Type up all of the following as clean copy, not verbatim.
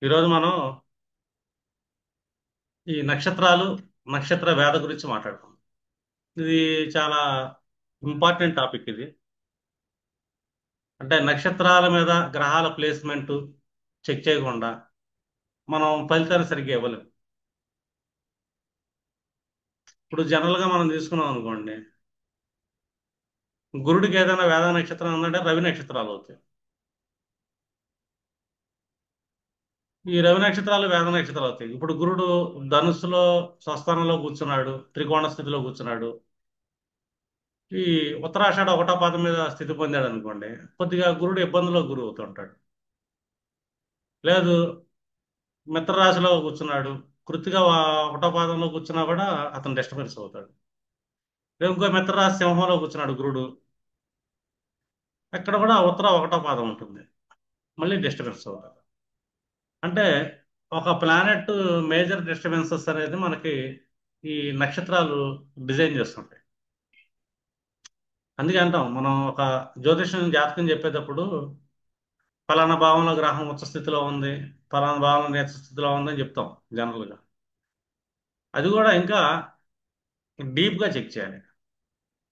ఈరోజు మనం ఈ నక్షత్రాలు, నక్షత్ర వేద గురించి మాట్లాడుకుందాం. ఇది చాలా ఇంపార్టెంట్ టాపిక్ ఇది. అంటే నక్షత్రాల మీద గ్రహాల ప్లేస్మెంట్ చెక్ చేయకుండా మనం ఫలితాన్ని సరిగ్గా ఇవ్వలేం. ఇప్పుడు జనరల్గా మనం తీసుకున్నాం అనుకోండి, గురుడికి ఏదైనా వేద నక్షత్రం ఉందంటే రవి నక్షత్రాలు అవుతాయి. ఈ రవి నక్షత్రాలు వేద నక్షత్రాలు అవుతాయి. ఇప్పుడు గురుడు ధనుస్సులో స్వస్థానంలో కూర్చున్నాడు, త్రికోణ స్థితిలో కూర్చున్నాడు. ఈ ఉత్తరాషాఢ ఒకటో పాదం మీద స్థితి పొందాడు అనుకోండి, కొద్దిగా గురుడు ఇబ్బందులో గురి అవుతుంటాడు. లేదు, మిత్రరాశిలో కూర్చున్నాడు, కృతిగా ఒకటో పాదంలో కూర్చున్నా కూడా అతను డిస్టర్బెన్స్ అవుతాడు. లేదు, ఇంకో మిత్రరాశి సింహంలో కూర్చున్నాడు గురుడు, అక్కడ కూడా ఉత్తర ఒకటో పాదం ఉంటుంది, మళ్ళీ డిస్టర్బెన్స్ అవుతాడు. అంటే ఒక ప్లానెట్ మేజర్ డిస్టర్బెన్సెస్ అనేది మనకి ఈ నక్షత్రాలు డిజైన్ చేస్తుంటాయి. అందుకే అంటాం మనం ఒక జ్యోతిషం జాతకం చెప్పేటప్పుడు ఫలానా భావంలో గ్రహం ఉచ్చ స్థితిలో ఉంది, ఫలానా భావంలో నీచ స్థితిలో ఉంది అని చెప్తాం జనరల్గా. అది కూడా ఇంకా డీప్గా చెక్ చేయాలి.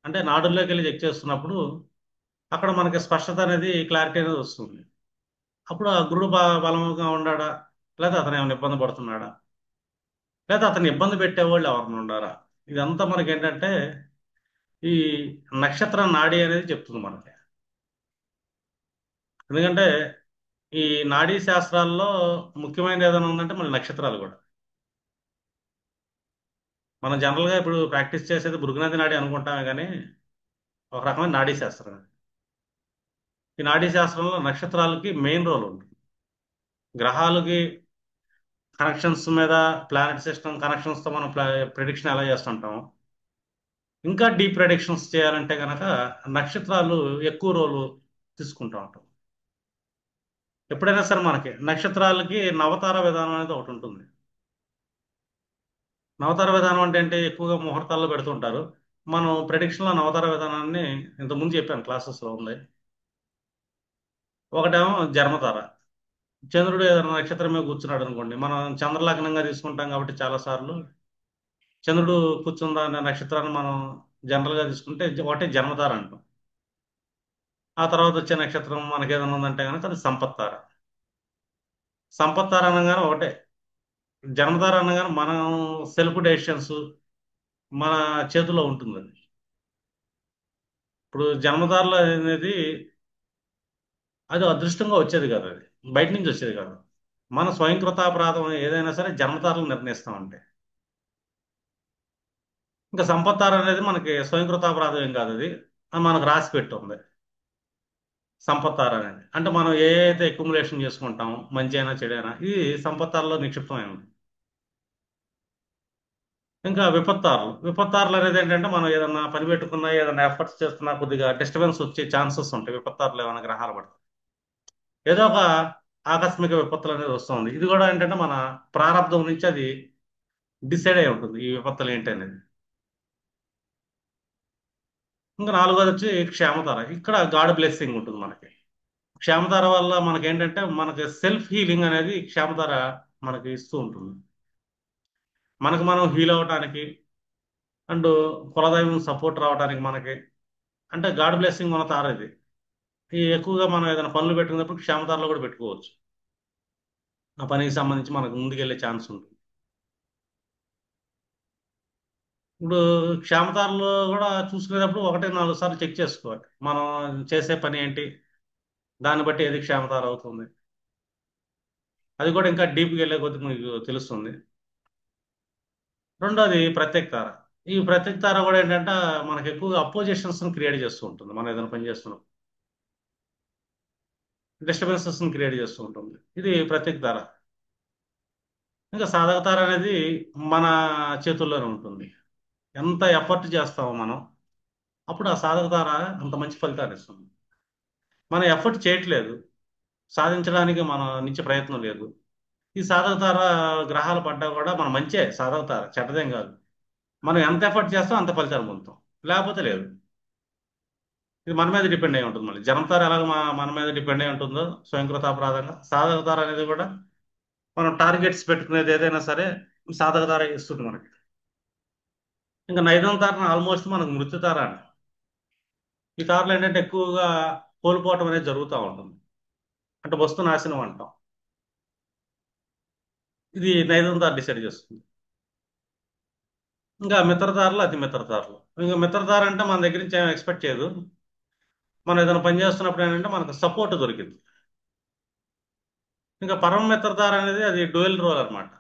అంటే నాడుల్లోకి వెళ్ళి చెక్ చేస్తున్నప్పుడు అక్కడ మనకి స్పష్టత అనేది, క్లారిటీ అనేది వస్తుంది. అప్పుడు ఆ గురుడు బలంగా ఉన్నాడా, లేదా అతను ఏమైనా ఇబ్బంది పడుతున్నాడా, లేదా అతను ఇబ్బంది పెట్టేవాళ్ళు ఎవరిని ఉండారా, ఇదంతా మనకి ఏంటంటే ఈ నక్షత్ర నాడి అనేది చెప్తుంది మనకి. ఎందుకంటే ఈ నాడీ శాస్త్రాల్లో ముఖ్యమైనది ఏదైనా ఉందంటే మన నక్షత్రాలు కూడా. మనం జనరల్గా ఇప్పుడు ప్రాక్టీస్ చేసేది భృగునది నాడి అనుకుంటామే కానీ ఒక రకమైన నాడీ శాస్త్రం అది. ఈ నాడీ శాస్త్రంలో నక్షత్రాలకి మెయిన్ రోల్ ఉంటుంది. గ్రహాలకి కనెక్షన్స్ మీద, ప్లానెట్ సిస్టమ్ కనెక్షన్స్తో మనం ప్రిడిక్షన్ ఎలా చేస్తుంటాం, ఇంకా డీప్ ప్రిడిక్షన్స్ చేయాలంటే కనుక నక్షత్రాలు ఎక్కువ రోలు తీసుకుంటూ ఉంటాం. ఎప్పుడైనా సరే మనకి నక్షత్రాలకి నవతార విధానం అనేది ఒకటి ఉంటుంది. నవతార విధానం అంటే ఏంటి, ఎక్కువగా ముహూర్తాల్లో పెడుతుంటారు. మనం ప్రిడిక్షన్లో నవతార విధానాన్ని ఇంతకుముందు చెప్పాను, క్లాసెస్లో ఉంది. ఒకటేమో జన్మతార. చంద్రుడు ఏదైనా నక్షత్రం మీద కూర్చున్నాడు అనుకోండి, మనం చంద్రలగ్నంగా తీసుకుంటాం కాబట్టి చాలాసార్లు చంద్రుడు కూర్చుందా అనే నక్షత్రాన్ని మనం జనరల్గా తీసుకుంటే ఒకటే జన్మతార అంటాం. ఆ తర్వాత వచ్చే నక్షత్రం మనకి ఏదైనా ఉందంటే కనుక అది సంపత్తార. సంపత్తార అనగానే ఒకటే, జన్మతార అనగానే మనం సెల్ఫ్ డెసిషన్స్ మన చేతుల్లో ఉంటుంది అది. ఇప్పుడు జన్మతారలో అనేది అది అదృష్టంగా వచ్చేది కాదు, అది బయట నుంచి వచ్చేది కాదు. మన స్వయంకృతాపరాధం ఏదైనా సరే జన్మతారలు నిర్ణయిస్తామంటే. ఇంకా సంపత్తార అనేది మనకి స్వయంకృతాపరాధం ఏం కాదు, అది మనకు రాసి పెట్టి ఉంది. సంపత్తార అనేది అంటే మనం ఏ అయితే అక్యుములేషన్ చేసుకుంటామో మంచి అయినా చెడైనా ఇది సంపత్తారలో నిక్షిప్తమై ఉంది. ఇంకా విపత్తారులు అనేది ఏంటంటే మనం ఏదన్నా పని పెట్టుకున్నా, ఏదైనా ఎఫర్ట్స్ చేస్తున్నా కొద్దిగా డిస్టర్బెన్స్ వచ్చే ఛాన్సెస్ ఉంటాయి విపత్తారులు ఏమైనా గ్రహాలు పడితే. ఏదో ఒక ఆకస్మిక విపత్తులు అనేది వస్తుంది. ఇది కూడా ఏంటంటే మన ప్రారంధం నుంచి అది డిసైడ్ అయి ఉంటుంది ఈ విపత్తులు ఏంటి అనేది. ఇంకా నాలుగోది వచ్చి క్షేమతార. ఇక్కడ గాడ్ బ్లెస్సింగ్ ఉంటుంది మనకి. క్షేమతార వల్ల మనకి ఏంటంటే మనకి సెల్ఫ్ హీలింగ్ అనేది క్షేమతార మనకి ఇస్తూ ఉంటుంది. మనకు మనం హీల్ అవటానికి అండ్ కులదైవం సపోర్ట్ రావడానికి మనకి, అంటే గాడ్ బ్లెస్సింగ్ మన తార ఇది. ఈ ఎక్కువగా మనం ఏదైనా పనులు పెట్టుకున్నప్పుడు క్షేమతారలో కూడా పెట్టుకోవచ్చు. ఆ పనికి సంబంధించి మనకు ముందుకెళ్ళే ఛాన్స్ ఉంటుంది. ఇప్పుడు క్షేమతారలో కూడా చూసుకునేటప్పుడు ఒకటి నాలుగు సార్లు చెక్ చేసుకోవాలి మనం చేసే పని ఏంటి, దాన్ని బట్టి ఏది క్షేమతార అవుతుంది. అది కూడా ఇంకా డీప్గా వెళ్ళే కొద్ది మీకు తెలుస్తుంది. రెండోది ప్రత్యేక తార. ఈ ప్రత్యేక తార కూడా ఏంటంటే మనకి ఎక్కువగా అపోజిషన్స్ క్రియేట్ చేస్తూ ఉంటుంది. మనం ఏదైనా పని చేస్తున్నాం, డిస్టర్బెన్సెస్ క్రియేట్ చేస్తూ ఉంటుంది. ఇది ప్రత్యేక తార. ఇంకా సాధక తార అనేది మన చేతుల్లోనే ఉంటుంది. ఎంత ఎఫర్ట్ చేస్తామో మనం, అప్పుడు ఆ సాధక తార అంత మంచి ఫలితాన్ని ఇస్తుంది. మనం ఎఫర్ట్ చేయట్లేదు, సాధించడానికి మన నుంచి ప్రయత్నం లేదు, ఈ సాధక తార గ్రహాలు పడ్డా కూడా మన మంచే, సాధక తార చెడ్డదేం కాదు. మనం ఎంత ఎఫర్ట్ చేస్తాం అంత ఫలితాలు పొందుతాం, లేకపోతే లేదు. ఇది మన మీద డిపెండ్ అయి ఉంటుంది. మళ్ళీ జన్మతార ఎలాగ మన మీద డిపెండ్ అయి ఉంటుందో స్వయంకృతాపరాధంగా సాధక తార అనేది కూడా మనం టార్గెట్స్ పెట్టుకునేది ఏదైనా సరే సాధక తార ఇస్తుంది మనకి. ఇంకా నైదం తారను ఆల్మోస్ట్ మనకు మృత్యు తార అండి. ఈ తారలు ఏంటంటే ఎక్కువగా కోల్పోవటం అనేది జరుగుతూ ఉంటుంది. అంటే వస్తు నాశనం అంటాం. ఇది నైదం తార డిసైడ్ చేస్తుంది. ఇంకా మిత్రతారలు అతి మిత్రతారలు. ఇంకా మిత్రతార అంటే మన దగ్గర నుంచి ఏం ఎక్స్పెక్ట్ చేయదు. మనం ఏదైనా పని చేస్తున్నప్పుడు ఏంటంటే మనకు సపోర్ట్ దొరికింది. ఇంకా పరమ మిత్రతార అనేది అది డ్యూయల్ రోల్ అనమాట.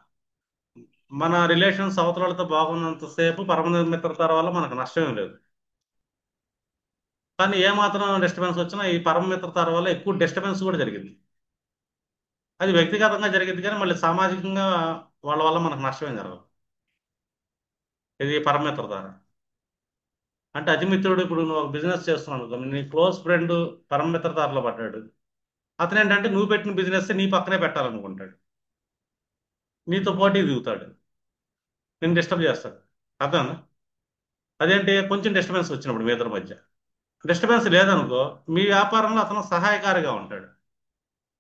మన రిలేషన్స్ అవతలతో బాగున్నంత సేపు పరమ మిత్రతార వల్ల మనకు నష్టం లేదు. కానీ ఏ మాత్రం డిస్టర్బెన్స్ వచ్చినా ఈ పరమ మిత్రతార వల్ల ఎక్కువ డిస్టర్బెన్స్ కూడా జరిగింది. అది వ్యక్తిగతంగా జరిగింది కానీ మళ్ళీ సామాజికంగా వాళ్ళ వల్ల మనకు నష్టమేం జరగదు. ఇది పరమ మిత్రతార. అంటే అతిమిత్రుడు, ఇప్పుడు నువ్వు ఒక బిజినెస్ చేస్తున్నావు అనుకో, నీ క్లోజ్ ఫ్రెండ్ పరమ మిత్రతారలో పడ్డాడు. అతను ఏంటంటే నువ్వు పెట్టిన బిజినెస్ నీ పక్కనే పెట్టాలనుకుంటాడు. నీతో పోటీ దిగుతాడు. నేను డిస్టర్బ్ చేస్తాడు. అర్థం? అదేంటి కొంచెం డిస్టర్బెన్స్ వచ్చినప్పుడు మీ ఇద్దరి మధ్య. డిస్టర్బెన్స్ లేదనుకో, మీ వ్యాపారంలో అతను సహాయకారిగా ఉంటాడు.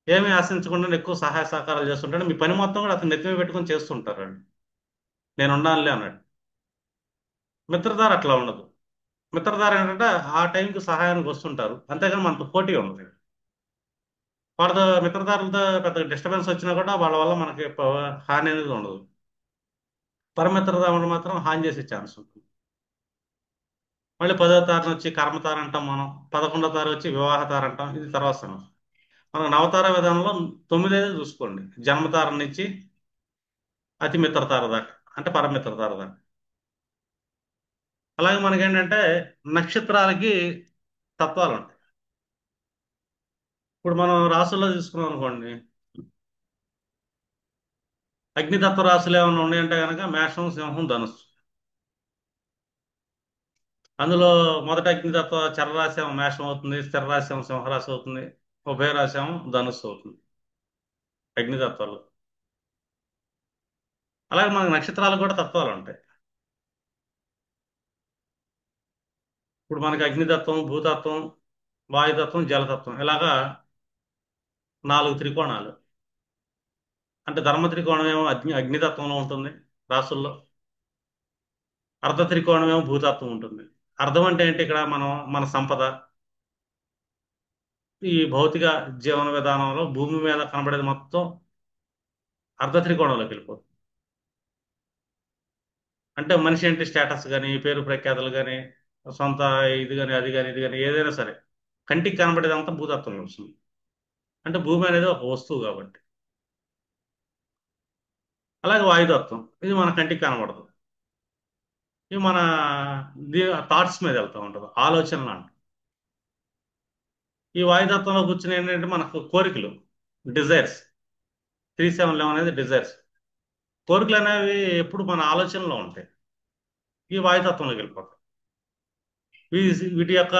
ఏమీ ఆశించకుండా ఎక్కువ సహాయ సహకారాలు చేస్తుంటాడు. మీ పని మొత్తం కూడా అతను నెత్తిమీద పెట్టుకొని చేస్తుంటారు. నేను ఉండాలిలే అన్నాడు. మిత్రధార అట్లా ఉండదు. మిత్రధార ఏంటంటే ఆ టైంకి సహాయానికి వస్తుంటారు, అంతేగాని మనతో పోటీ ఉండదు. వాళ్ళతో మిత్రధారులతో పెద్ద డిస్టర్బెన్స్ వచ్చినా కూడా వాళ్ళ వల్ల మనకి హాని అనేది ఉండదు. పరమిత్రధారులు మాత్రం హాని చేసే ఛాన్స్ ఉంటుంది. మళ్ళీ 10వ తారీఖు వచ్చి కర్మతార అంటాం మనం. 11వ తారీఖు వచ్చి వివాహతార అంటాం. ఇది తర్వాత సమస్య. మనం నవతార విధానంలో 9 చూసుకోండి. జన్మతార నుంచి అతి మిత్రతార దాకా, అంటే పరమిత్రతార దాకా. అలాగే మనకేంటంటే నక్షత్రాలకి తత్వాలు ఉంటాయి. ఇప్పుడు మనం రాసుల్లో తీసుకున్నాం అనుకోండి, అగ్నితత్వ రాశులు ఏమైనా ఉన్నాయంటే కనుక మేషం, సింహం, ధనుస్సు. అందులో మొదట అగ్నితత్వ చరరాశి ఏమో మేషం అవుతుంది, స్థిర రాశి ఏమో సింహరాశి అవుతుంది, ఉభయరాశి ఏమో ధనుస్సు అవుతుంది అగ్నితత్వాలు. అలాగే మనకి నక్షత్రాలు కూడా తత్వాలు ఉంటాయి. ఇప్పుడు మనకి అగ్నితత్వం, భూతత్వం, వాయుతత్వం, జలతత్వం, ఇలాగా 4 త్రికోణాలు. అంటే ధర్మ త్రికోణం ఏమో అగ్నితత్వంలో ఉంటుంది రాసుల్లో. అర్ధ త్రికోణం ఏమో భూతత్వం ఉంటుంది. అర్థం అంటే ఏంటి, ఇక్కడ మనం మన సంపద, ఈ భౌతిక జీవన విధానంలో భూమి మీద కనబడేది మొత్తం అర్ధ త్రికోణంలోకి వెళ్ళిపోతుంది. అంటే మనిషి ఏంటి స్టేటస్ కానీ, పేరు ప్రఖ్యాతలు కానీ, సొంత ఇది కానీ, అది కానీ, ఇది కానీ, ఏదైనా సరే కంటికి కనబడేదంతా భూతత్వంలో వస్తుంది. అంటే భూమి అనేది ఒక వస్తువు కాబట్టి. అలాగే వాయుతత్వం, ఇది మన కంటికి కనబడదు. ఇవి మన థాట్స్ మీద వెళ్తూ ఉంటుంది, ఆలోచనలు అంట. ఈ వాయుతత్వంలో కూర్చుని ఏంటంటే మనకు కోరికలు, డిజైర్స్. 3 7 11 అనేది డిజైర్స్. కోరికలు అనేవి ఎప్పుడు మన ఆలోచనలో ఉంటాయి. ఈ వాయుతత్వంలోకి వెళ్ళిపోతాయి. వీటి యొక్క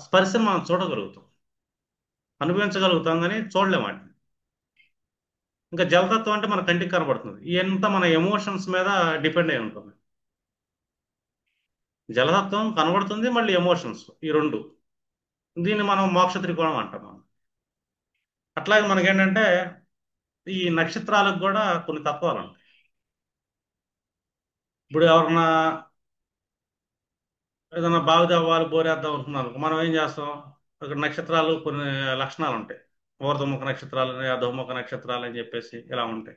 స్పర్శను మనం చూడగలుగుతాం, అనుభవించగలుగుతాం, కానీ చూడలేం వాటిని. ఇంకా జలతత్వం అంటే మన కంటికి కనబడుతుంది. ఇదంతా మన ఎమోషన్స్ మీద డిపెండ్ అయి ఉంటుంది. జలతత్వం కనబడుతుంది, మళ్ళీ ఎమోషన్స్, ఈ రెండు. దీన్ని మనం మోక్ష త్రికోణం అంటాం మనం. అట్లాగే మనకేంటంటే ఈ నక్షత్రాలకు కూడా కొన్ని తత్వాలు ఉంటాయి. ఇప్పుడు ఎవరన్నా ఏదైనా బావిదవ్వాలి, బోరేద్దాం అనుకున్నారు, మనం ఏం చేస్తాం? అక్కడ నక్షత్రాలు కొన్ని లక్షణాలు ఉంటాయి. ఊర్ధముఖ నక్షత్రాలు, అధోముఖ నక్షత్రాలు అని చెప్పేసి ఇలా ఉంటాయి.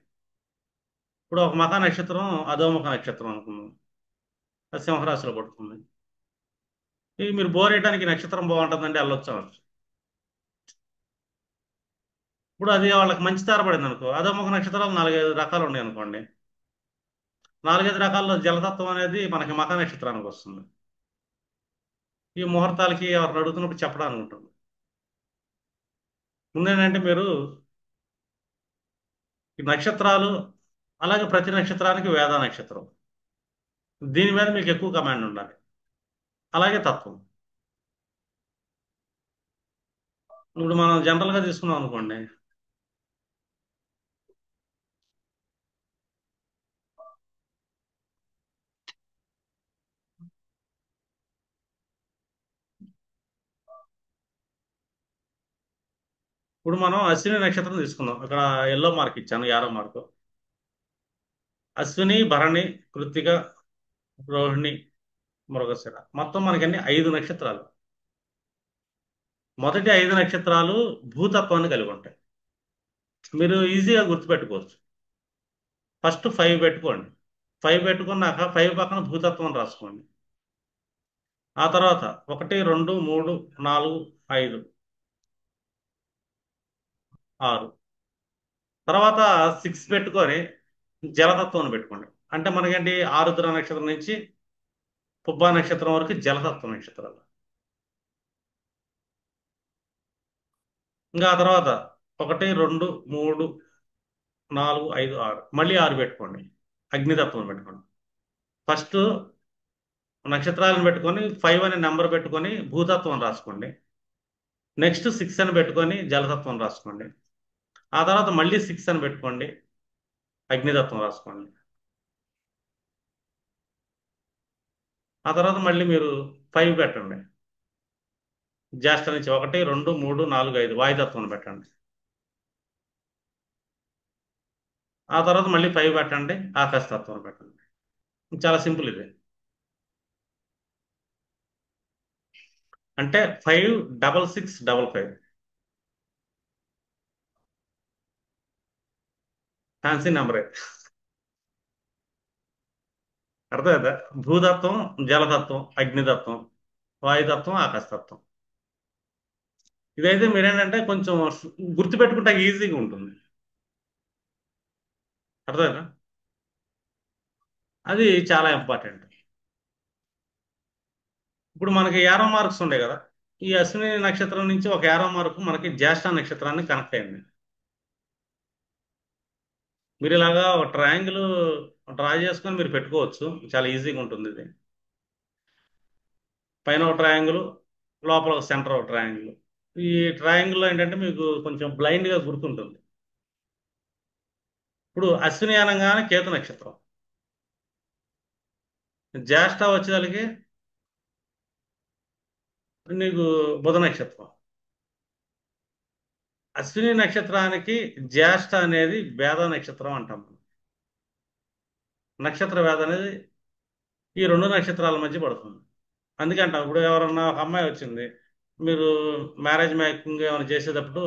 ఇప్పుడు ఒక మఖ నక్షత్రం అధోముఖ నక్షత్రం అనుకున్నాం, అది సింహరాశిలో పడుతుంది. ఇది మీరు బోర్ వేయడానికి నక్షత్రం బాగుంటుందంటే వెళ్ళొచ్చు అనొచ్చు. ఇప్పుడు అది వాళ్ళకి మంచి తార పడింది అనుకో, అధోముఖ నక్షత్రాలు 4 5 రకాలు ఉన్నాయి అనుకోండి. 4 5 రకాల్లో జలతత్వం అనేది మనకి మఖ నక్షత్రానికి వస్తుంది. ఈ ముహూర్తాలకి ఎవరిని అడుగుతున్నప్పుడు చెప్పడానికి ఉంటుంది. ముందేంటంటే మీరు ఈ నక్షత్రాలు, అలాగే ప్రతి నక్షత్రానికి వేద నక్షత్రం, దీని మీద మీకు ఎక్కువ కమాండ్ ఉండాలి. అలాగే తత్వం. ఇప్పుడు మనం జనరల్గా తీసుకున్నాం అనుకోండి, ఇప్పుడు మనం అశ్విని నక్షత్రం తీసుకుందాం. ఇక్కడ ఎల్లో మార్క్ ఇచ్చాను, యారో మార్కు. అశ్విని, భరణి, కృత్తిక, రోహిణి, మృగశిర, మొత్తం మనకి అన్ని 5 నక్షత్రాలు. మొదటి 5 నక్షత్రాలు భూతత్వాన్ని కలిగి ఉంటాయి. మీరు ఈజీగా గుర్తుపెట్టుకోవచ్చు. ఫస్ట్ 5 పెట్టుకోండి. 5 పెట్టుకున్నాక 5 పక్కన భూతత్వం రాసుకోండి. ఆ తర్వాత 1, 2, 3, 4, 5, 6. తర్వాత 6 పెట్టుకొని జలతత్వం పెట్టుకోండి. అంటే మనకేంటి, ఆరుద్ర నక్షత్రం నుంచి పుబ్బా నక్షత్రం వరకు జలతత్వ నక్షత్రాలు. ఇంకా ఆ తర్వాత 1, 2, 3, 4, 5, 6, మళ్ళీ 6 పెట్టుకోండి. అగ్నితత్వం పెట్టుకోండి. ఫస్ట్ నక్షత్రాలను పెట్టుకొని 5 అనే నెంబర్ పెట్టుకొని భూతత్వం రాసుకోండి. నెక్స్ట్ 6 అని పెట్టుకొని జలతత్వం రాసుకోండి. ఆ తర్వాత మళ్ళీ 6 అని పెట్టుకోండి, అగ్నితత్వం రాసుకోండి. ఆ తర్వాత మళ్ళీ మీరు 5 పెట్టండి. జ్యేష్ఠ నుంచి 1, 2, 3, 4, 5 వాయుతత్వం పెట్టండి. ఆ తర్వాత మళ్ళీ 5 పెట్టండి, ఆకాశతత్వం పెట్టండి. చాలా సింపుల్ ఇది. అంటే 5, 6, 6, 5, ఫ్యాన్సీ నెంబరే. అర్థమైందా? భూతత్వం, జలతత్వం, అగ్నితత్వం, వాయుతత్వం, ఆకాశతత్వం. ఇదైతే మీరేంటంటే కొంచెం గుర్తుపెట్టుకుంటే ఈజీగా ఉంటుంది. అర్థమైందా? అది చాలా ఇంపార్టెంట్. ఇప్పుడు మనకి యారో మార్క్స్ ఉండే కదా, ఈ అశ్విని నక్షత్రం నుంచి ఒక యారో మార్కు మనకి జ్యేష్ఠ నక్షత్రాన్ని కనెక్ట్ అయింది. మీరు ఇలాగా ఒక ట్రయాంగిల్ డ్రా చేసుకొని మీరు పెట్టుకోవచ్చు. చాలా ఈజీగా ఉంటుంది ఇది. పైన ఒక ట్రయాంగిల్, లోపల ఒక సెంటర్ ఒక ట్రయాంగిల్. ఈ ట్రయాంగిల్లో ఏంటంటే మీకు కొంచెం బ్లైండ్గా గుర్తుంటుంది. ఇప్పుడు అశ్విని అనగానే కేతు నక్షత్రం, జ్యేష్ఠ వచ్చేదానికి నీకు బుధ నక్షత్రం. అశ్విని నక్షత్రానికి జ్యేష్ఠ అనేది వేద నక్షత్రం అంటాం మనం. నక్షత్ర వేద అనేది ఈ 2 నక్షత్రాల మధ్య పడుతుంది. అందుకే అంటాం, ఇప్పుడు ఎవరన్నా ఒక అమ్మాయి వచ్చింది, మీరు మ్యారేజ్ మేకింగ్ ఏమైనా చేసేటప్పుడు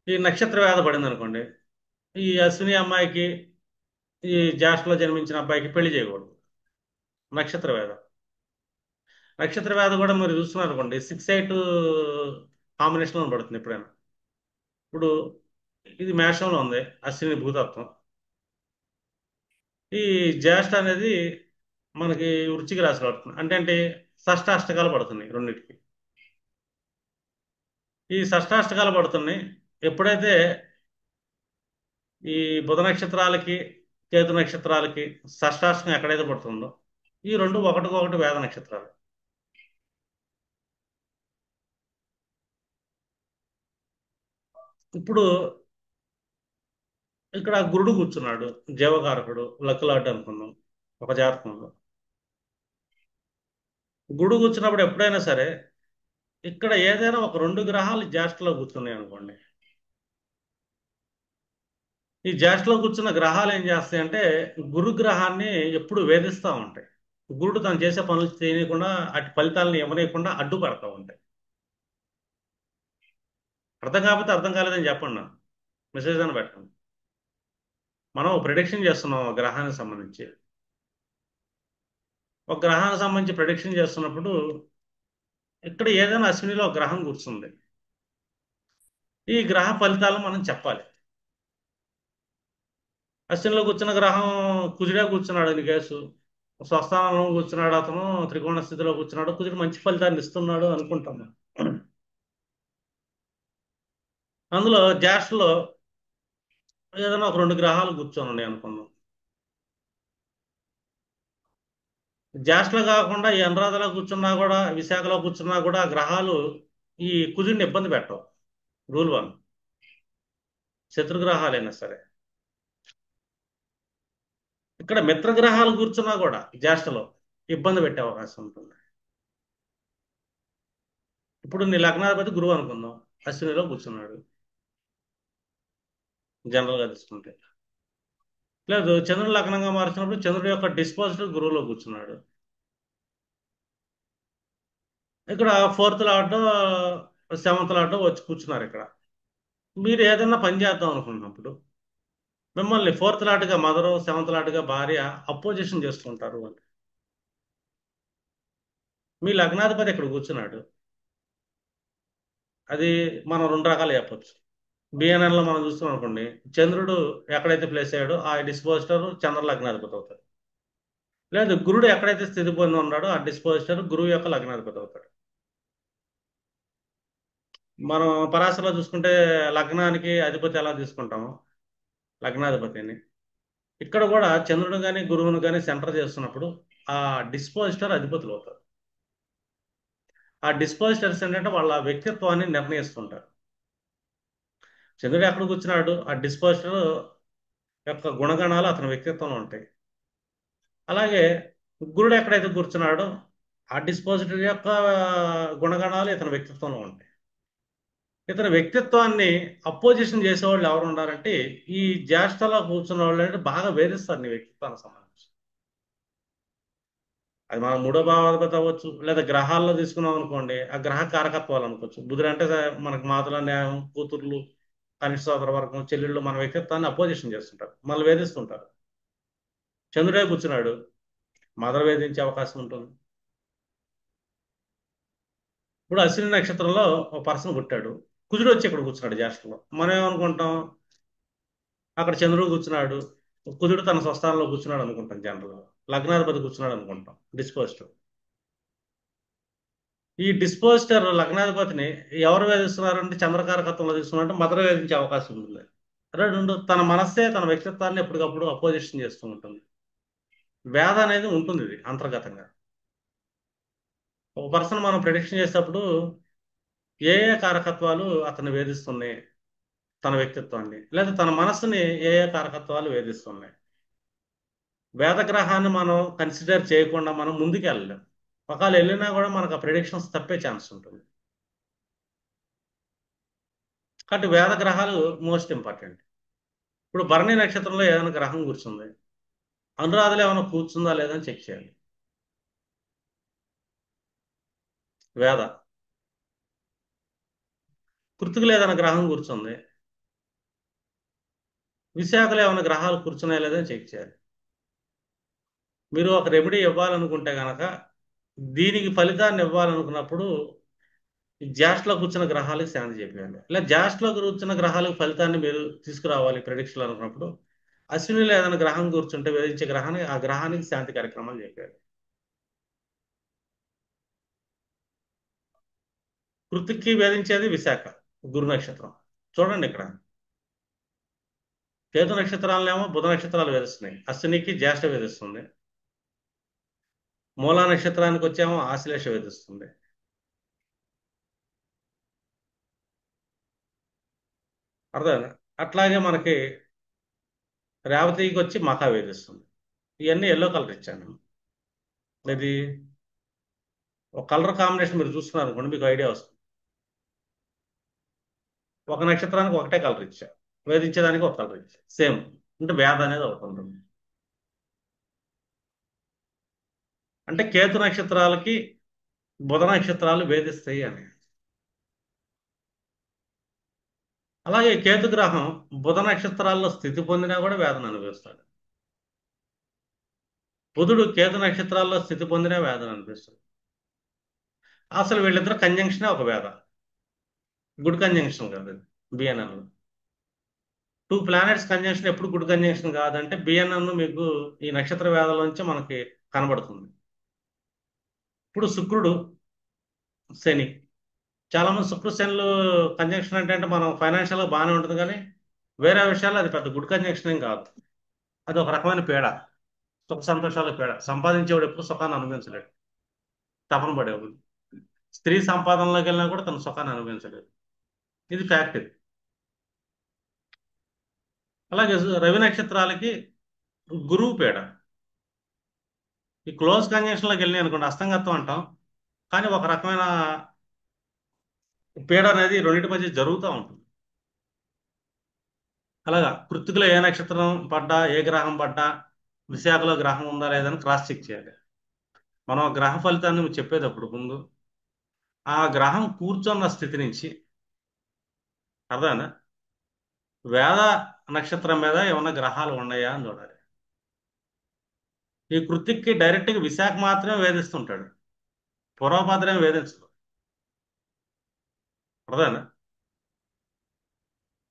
ఈ నక్షత్ర వేద పడింది అనుకోండి, ఈ అశ్విని అమ్మాయికి ఈ జ్యేష్ఠలో జన్మించిన అబ్బాయికి పెళ్లి చేయకూడదు. నక్షత్ర వేద. నక్షత్ర వేద కూడా మీరు చూస్తున్నారు అనుకోండి, 6, 8 కాంబినేషన్లో పడుతుంది ఎప్పుడైనా. ఇప్పుడు ఇది మేషంలో ఉంది, అశ్విని భూతత్వం. ఈ జ్యేష్ఠ అనేది మనకి వృశ్చిక రాశిలో పడుతుంది. అంటే షష్టాష్టకాలు పడుతున్నాయి రెండింటికి. ఈ షష్టాష్టకాలు పడుతున్నాయి ఎప్పుడైతే ఈ బుధ నక్షత్రాలకి, కేతు నక్షత్రాలకి షష్టాష్టకం ఎక్కడైతే పడుతుందో, ఈ రెండు ఒకటికొకటి వేద నక్షత్రాలు. ఇప్పుడు ఇక్కడ గురుడు కూర్చున్నాడు, జీవకారకుడు, లక్కులాట్ అనుకుందాం ఒక జాతకంలో. గురుడు కూర్చున్నప్పుడు ఎప్పుడైనా సరే ఇక్కడ ఏదైనా ఒక 2 గ్రహాలు జ్యేష్ఠలో కూర్చున్నాయి అనుకోండి, ఈ జ్యేష్ఠలో కూర్చున్న గ్రహాలు ఏం చేస్తాయంటే గురు గ్రహాన్ని ఎప్పుడు వేధిస్తూ ఉంటాయి. గురుడు తను చేసే పనులు చేయకుండా, అటు ఫలితాలను ఇవ్వనీయకుండా అడ్డుపడతా ఉంటాయి. అర్థం కాకపోతే అర్థం కాలేదని చెప్పండి, నాకు మెసేజ్ అని పెట్టండి. మనం ప్రిడిక్షన్ చేస్తున్నాం ఒక గ్రహానికి సంబంధించి. ఒక గ్రహానికి సంబంధించి ప్రిడిక్షన్ చేస్తున్నప్పుడు ఇక్కడ ఏదైనా అశ్వినిలో ఒక గ్రహం కూర్చుంది, ఈ గ్రహ ఫలితాలను మనం చెప్పాలి. అశ్వినిలో కూర్చున్న గ్రహం కుజుడే కూర్చున్నాడు అని కేసు, స్వస్థానంలో కూర్చున్నాడు అతను, త్రికోణ స్థితిలో కూర్చున్నాడు, కుజుడు మంచి ఫలితాన్ని ఇస్తున్నాడు అనుకుంటాం మనం. అందులో జ్యేష్ఠలో ఏదైనా ఒక 2 గ్రహాలు కూర్చొని ఉన్నాయి అనుకుందాం. జ్యేష్ఠలో కాకుండా ఈ అనురాధలో కూర్చున్నా కూడా, విశాఖలో కూర్చున్నా కూడా ఆ గ్రహాలు ఈ కుజుడిని ఇబ్బంది పెట్టవు. రూల్ 1. శత్రుగ్రహాలైనా సరే. ఇక్కడ మిత్రగ్రహాలు కూర్చున్నా కూడా జ్యేష్ఠలో ఇబ్బంది పెట్టే అవకాశం ఉంటుంది. ఇప్పుడు నీ లగ్నాధిపతి గురువు అనుకుందాం, అశ్వినిలో కూర్చున్నాడు జనరల్గా తీసుకుంటే. లేదు, చంద్రుడు లగ్నంగా మార్చినప్పుడు చంద్రుడి యొక్క డిస్పాజిటర్ గురువులో కూర్చున్నాడు. ఇక్కడ ఫోర్త్ లార్డో సెవెంత్ లార్డో వచ్చి కూర్చున్నారు ఇక్కడ. మీరు ఏదైనా పని చేద్దాం అనుకున్నప్పుడు మిమ్మల్ని ఫోర్త్ లార్డ్గా మదరు, సెవెంత్ లార్డ్గా భార్య అపోజిషన్ చేస్తుంటారు అని. మీ లగ్నాధిపతి ఇక్కడ కూర్చున్నాడు. అది మనం రెండు రకాలు చెప్పొచ్చు. బిఎన్ఎన్లో మనం చూస్తున్నాం అనుకోండి, చంద్రుడు ఎక్కడైతే ప్లేస్ అయ్యాడో ఆ డిస్పోజిటర్ చంద్ర లగ్నాధిపతి అవుతాడు. లేదు, గురుడు ఎక్కడైతే స్థితి పొంది ఉన్నాడో ఆ డిస్పోజిటర్ గురువు యొక్క లగ్నాధిపతి అవుతాడు. మనం పరాశరలో చూసుకుంటే లగ్నానికి అధిపతి ఎలా తీసుకుంటామో లగ్నాధిపతిని, ఇక్కడ కూడా చంద్రుడు కానీ గురువును కానీ సెంటర్ చేస్తున్నప్పుడు ఆ డిస్పోజిటర్ అధిపతులు అవుతారు. ఆ డిస్పోజిటర్స్ ఏంటంటే వాళ్ళ వ్యక్తిత్వాన్ని నిర్ణయిస్తుంటారు. చంద్రుడు ఎక్కడ కూర్చున్నాడు, ఆ డిస్పోజిటర్ యొక్క గుణగణాలు అతని వ్యక్తిత్వంలో ఉంటాయి. అలాగే గురుడు ఎక్కడైతే కూర్చున్నాడో ఆ డిస్పోజిటర్ యొక్క గుణగణాలు ఇతని వ్యక్తిత్వంలో ఉంటాయి. ఇతని వ్యక్తిత్వాన్ని అపోజిషన్ చేసేవాళ్ళు ఎవరు ఉన్నారంటే ఈ జ్యేష్ఠలో కూర్చున్న వాళ్ళు అంటే బాగా వేధిస్తారు నీ వ్యక్తిత్వానికి సంబంధించి. అది మన మూడో భావాధిపతి అవ్వచ్చు, లేదా గ్రహాల్లో తీసుకున్నాం అనుకోండి ఆ గ్రహ కారకత్వాలు అనుకోవచ్చు. బుధుడు అంటే మనకు మాతుల న్యాయం, కూతుర్లు, కనిష్ట సోదర వర్గం, చెల్లెళ్ళు మన వ్యక్తిత్వాన్ని అపోజిషన్ చేస్తుంటారు, మనల్ని వేధిస్తుంటారు. చంద్రుడే కూర్చున్నాడు, మదర్ వేధించే అవకాశం ఉంటుంది. ఇప్పుడు అశ్విని నక్షత్రంలో ఒక పర్సన్ పుట్టాడు, కుజుడు వచ్చి ఇక్కడ కూర్చున్నాడు జ్యేష్ఠలో. మనం ఏమనుకుంటాం, అక్కడ చంద్రుడు కూర్చున్నాడు, కుజుడు తన స్వస్థానంలో కూర్చున్నాడు అనుకుంటాం. జనరల్గా లగ్నాధిపతి కూర్చున్నాడు అనుకుంటాం డిస్పోజిటర్. ఈ డిస్పోజిటర్ లగ్నాధిపతిని ఎవరు వేధిస్తున్నారంటే చంద్రకారకత్వంలో తీసుకున్నారంటే మదర్ వేధించే అవకాశం ఉంటుంది. రెండు, తన మనస్సే తన వ్యక్తిత్వాన్ని ఎప్పటికప్పుడు అపోజిషన్ చేస్తూ ఉంటుంది. వేద అనేది ఉంటుంది ఇది అంతర్గతంగా. ఒక పర్సన్ మనం ప్రిడిక్షన్ చేసేటప్పుడు ఏ ఏ కారకత్వాలు అతన్ని వేధిస్తున్నాయి, తన వ్యక్తిత్వాన్ని, లేదా తన మనస్సుని ఏ ఏ కారకత్వాలు వేధిస్తున్నాయి. వేదగ్రహాన్ని మనం కన్సిడర్ చేయకుండా మనం ముందుకు వెళ్ళలేం. ఒకవేళ వెళ్ళినా కూడా మనకు ఆ ప్రిడిక్షన్స్ తప్పే ఛాన్స్ ఉంటుంది. కాబట్టి వేదగ్రహాలు మోస్ట్ ఇంపార్టెంట్. ఇప్పుడు భరణి నక్షత్రంలో ఏదైనా గ్రహం కూర్చుంది, అనురాధలో ఏమైనా కూర్చుందా లేదా అని చెక్ చేయాలి. వేద కృతికలో ఏదైనా గ్రహం కూర్చుంది, విశాఖలో ఏమైనా గ్రహాలు కూర్చున్నాయా లేదని చెక్ చేయాలి. మీరు ఒక రెమెడీ ఇవ్వాలనుకుంటే కనుక దీనికి ఫలితాన్ని ఇవ్వాలనుకున్నప్పుడు ఈ జ్యేష్ఠలో కూర్చున్న గ్రహాలకు శాంతి చేయాలి. ఇలా జ్యేష్ఠలో కూర్చున్న గ్రహాలకు ఫలితాన్ని మీరు తీసుకురావాలి ప్రిడిక్షన్ అనుకున్నప్పుడు అశ్వినిలో ఏదైనా గ్రహం కూర్చుంటే వేధించే గ్రహానికి ఆ గ్రహానికి శాంతి కార్యక్రమాలు చెప్పారు. కృతికి వేధించేది విశాఖ, గురు నక్షత్రం. చూడండి ఇక్కడ కేతు నక్షత్రాలనేమో బుధ నక్షత్రాలు వేధిస్తున్నాయి, అశ్వినికి జ్యేష్ఠ వేధిస్తుంది. మూలా నక్షత్రానికి వచ్చేమో ఆశ్లేష వేధిస్తుంది. అర్థం. అట్లాగే మనకి రేవతికి వచ్చి మఖా వేధిస్తుంది. ఇవన్నీ ఎల్లో కలర్ ఇచ్చాను. ఇది ఒక కలర్ కాంబినేషన్ మీరు చూస్తున్నారు అనుకోండి మీకు ఐడియా వస్తుంది. ఒక నక్షత్రానికి ఒకటే కలర్ ఇచ్చా, వేధించేదానికి ఒక కలర్ ఇచ్చా, సేమ్. అంటే వేద అనేది ఒకటి ఉంటుంది. అంటే కేతు నక్షత్రాలకి బుధ నక్షత్రాలు వేధిస్తాయి అని. అలాగే కేతు గ్రహం బుధ నక్షత్రాల్లో స్థితి పొందినా కూడా వేదన అనుభవిస్తాడు. బుధుడు కేతు నక్షత్రాల్లో స్థితి పొందినా వేదన అనిపిస్తుంది. అసలు వీళ్ళిద్దరు కంజంక్షనే ఒక వేద, గుడ్ కంజంక్షన్ కాదు బిఎన్ఎన్. టూ ప్లానెట్స్ కంజంక్షన్ ఎప్పుడు గుడ్ కంజంక్షన్ కాదంటే బిఎన్ఎన్ మీకు ఈ నక్షత్ర వేదాల నుంచి మనకి కనబడుతుంది. ఇప్పుడు శుక్రుడు శని, చాలా మంది శుక్ర శనులు కంజంక్షన్ అంటే మనం ఫైనాన్షియల్గా బాగానే ఉంటుంది కానీ వేరే విషయాల్లో అది పెద్ద గుడ్ కంజంక్షన్ ఏం కాదు. అది ఒక రకమైన పీడ, సుఖ సంతోషాల పీడ. సంపాదించేవాడు ఎప్పుడు సుఖాన్ని అనుభవించలేడు, తపన పడేవాడు. స్త్రీ సంపాదనలోకి వెళ్ళినా కూడా తన సుఖాన్ని అనుభవించలేదు. ఇది ఫ్యాక్ట్ ఇది. అలాగే రవి నక్షత్రాలకి గురువు పీడ. ఈ క్లోజ్ కంజంక్షన్లోకి వెళ్ళినాయి అనుకోండి అస్తంగత్వం అంటాం, కానీ ఒక రకమైన పీడ అనేది రెండింటి మధ్య జరుగుతూ ఉంటుంది. అలాగా కృత్తికలో ఏ నక్షత్రం పడ్డా, ఏ గ్రహం పడ్డా, విశాఖలో గ్రహం ఉందా లేదని క్రాస్ చెక్ చేయాలి. మనం ఆ గ్రహ ఫలితాన్ని చెప్పేటప్పుడు ముందు ఆ గ్రహం కూర్చున్న స్థితి నుంచి, అర్థమైందా, వేద నక్షత్రం మీద ఏమన్నా గ్రహాలు ఉన్నాయా అని చూడాలి. ఈ కృత్తిక్కి డైరెక్ట్గా విశాఖ మాత్రమే వేధిస్తుంటాడు, పూర్వభాద్రం వేధించదు. అర్థమైందా?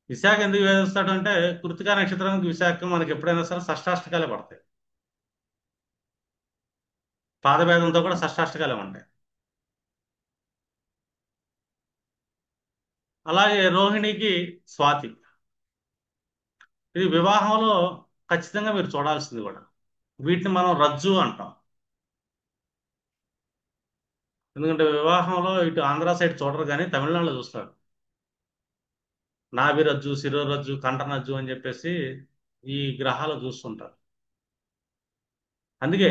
విశాఖ ఎందుకు వేధిస్తాడు అంటే కృత్తికా నక్షత్రానికి విశాఖ మనకి ఎప్పుడైనా సరే షష్టాష్టకాలే పడతాయి. పాదభేదంతో కూడా షష్టాష్టకాలే ఉంటాయి. అలాగే రోహిణికి స్వాతి, ఇది వివాహంలో ఖచ్చితంగా మీరు చూడాల్సింది కూడా. వీటిని మనం రజ్జు అంటాం. ఎందుకంటే వివాహంలో ఇటు ఆంధ్ర సైడ్ చూడరు కానీ తమిళనాడులో చూస్తారు. నాభిరజ్జు, శిరోరజ్జు, కంఠనజ్జు అని చెప్పేసి ఈ గ్రహాలు చూస్తుంటారు. అందుకే